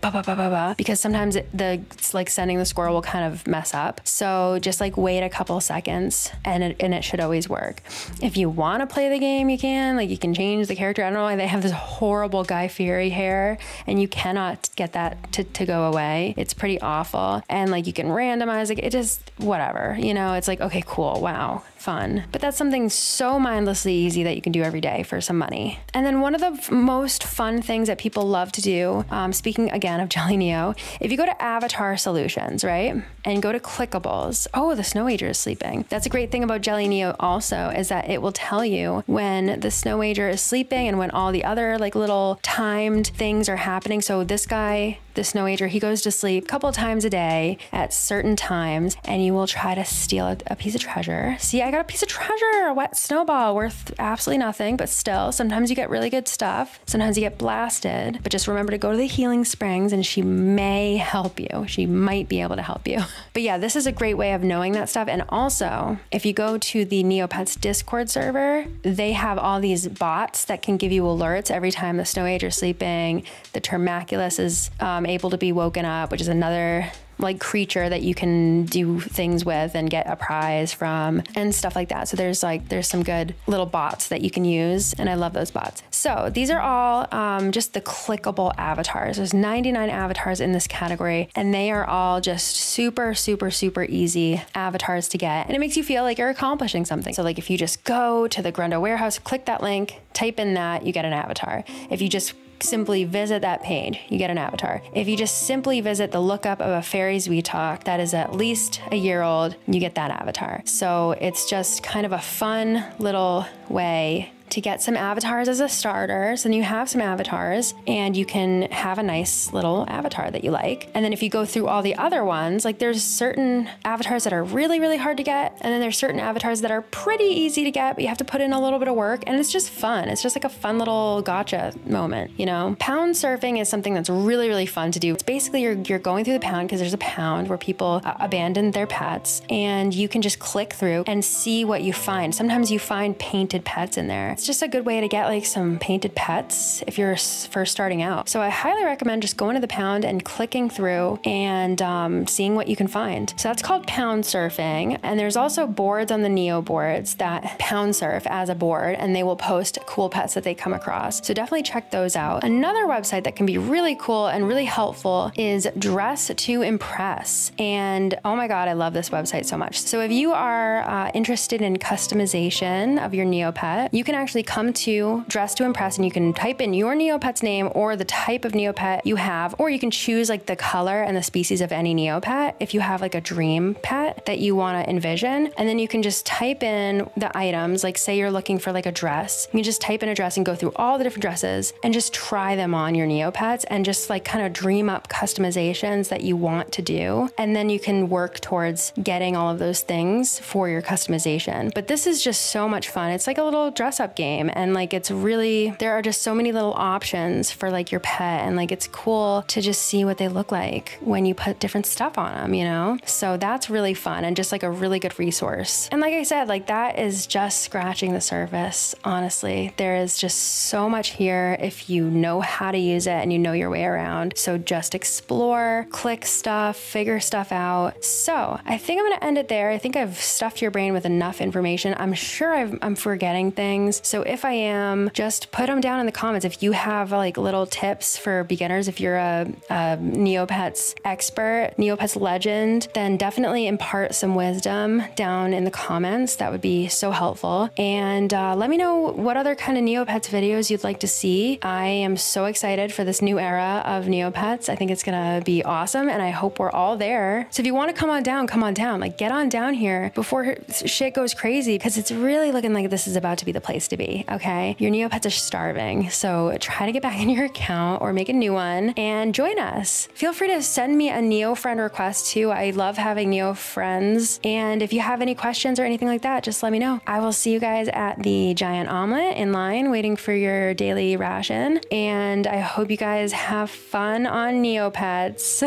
because sometimes it's like sending the score will kind of mess up. So just like wait a couple seconds and it should always work. If you want to play the game, you can, like you can change the character. I don't know why they have this horrible Guy Fieri hair and you cannot get that to go away. It's pretty awful. And like you can randomize, like it just, whatever, you know, it's like, okay, cool. Wow. Fun. But that's something so mindlessly easy that you can do every day for some money. And then one of the most fun things that people love to do, speaking again of Jelly Neo, if you go to Avatar Solutions, right, and go to clickables, oh, the Snow Ager is sleeping. That's a great thing about Jelly Neo also, is that it will tell you when the Snow Ager is sleeping and when all the other like little timed things are happening. So this guy, the Snow Ager, he goes to sleep a couple times a day at certain times, and you will try to steal a piece of treasure. See, I got a piece of treasure, a wet snowball worth absolutely nothing, but still, sometimes you get really good stuff. Sometimes you get blasted, but just remember to go to the healing springs and she may help you. She might be able to help you. But yeah, this is a great way of knowing that stuff. And also, if you go to the NEOPETS Discord server, they have all these bots that can give you alerts every time the Snow Age is sleeping. The Termaculus is able to be woken up, which is another like creature that you can do things with and get a prize from and stuff like that. So there's some good little bots that you can use, and I love those bots. So these are all just the clickable avatars. There's 99 avatars in this category, and they are all just super, super, super easy avatars to get. And it makes you feel like you're accomplishing something. So like if you just go to the Grundo warehouse, click that link, type in that, you get an avatar. If you just simply visit that page, you get an avatar. If you just simply visit the lookup of a Fairies We Talk that is at least a year old, you get that avatar. So it's just kind of a fun little way to get some avatars as a starter. So then you have some avatars and you can have a nice little avatar that you like. And then if you go through all the other ones, like there's certain avatars that are really, really hard to get. And then there's certain avatars that are pretty easy to get, but you have to put in a little bit of work, and it's just fun. It's just like a fun little gotcha moment, you know? Pound surfing is something that's really, really fun to do. It's basically you're going through the pound because there's a pound where people abandon their pets, and you can just click through and see what you find. Sometimes you find painted pets in there. it's just a good way to get like some painted pets if you're first starting out. So I highly recommend just going to the pound and clicking through and seeing what you can find. So that's called pound surfing. And there's also boards on the Neo boards that pound surf as a board, and they will post cool pets that they come across. So definitely check those out. Another website that can be really cool and really helpful is Dress to Impress. And oh my God, I love this website so much. So if you are interested in customization of your Neopet, you can actually come to Dress to Impress and you can type in your Neopet's name or the type of Neopet you have, or you can choose like the color and the species of any Neopet if you have like a dream pet that you want to envision. And then you can just type in the items, like say you're looking for like a dress. You can just type in a dress and go through all the different dresses and just try them on your Neopets and just like kind of dream up customizations that you want to do. And then you can work towards getting all of those things for your customization. But this is just so much fun. It's like a little dress up game, and like it's really, there are just so many little options for like your pet, and like it's cool to just see what they look like when you put different stuff on them, you know? So that's really fun and just like a really good resource. And like I said, like that is just scratching the surface. Honestly, there is just so much here if you know how to use it and you know your way around. So just explore, click stuff, figure stuff out. So I think I'm gonna end it there. I think I've stuffed your brain with enough information. I'm sure I'm forgetting things. So if I am, just put them down in the comments. If you have like little tips for beginners, if you're a Neopets expert, Neopets legend, then definitely impart some wisdom down in the comments. That would be so helpful. And let me know what other kind of Neopets videos you'd like to see. I am so excited for this new era of Neopets. I think it's gonna be awesome, and I hope we're all there. So if you want to come on down, come on down. Like get on down here before shit goes crazy, because it's really looking like this is about to be the place to be, okay? Your Neopets are starving, so try to get back in your account or make a new one and join us. Feel free to send me a Neo friend request too. I love having Neo friends, and if you have any questions or anything like that, just let me know. I will see you guys at the giant omelet in line waiting for your daily ration, and I hope you guys have fun on Neopets.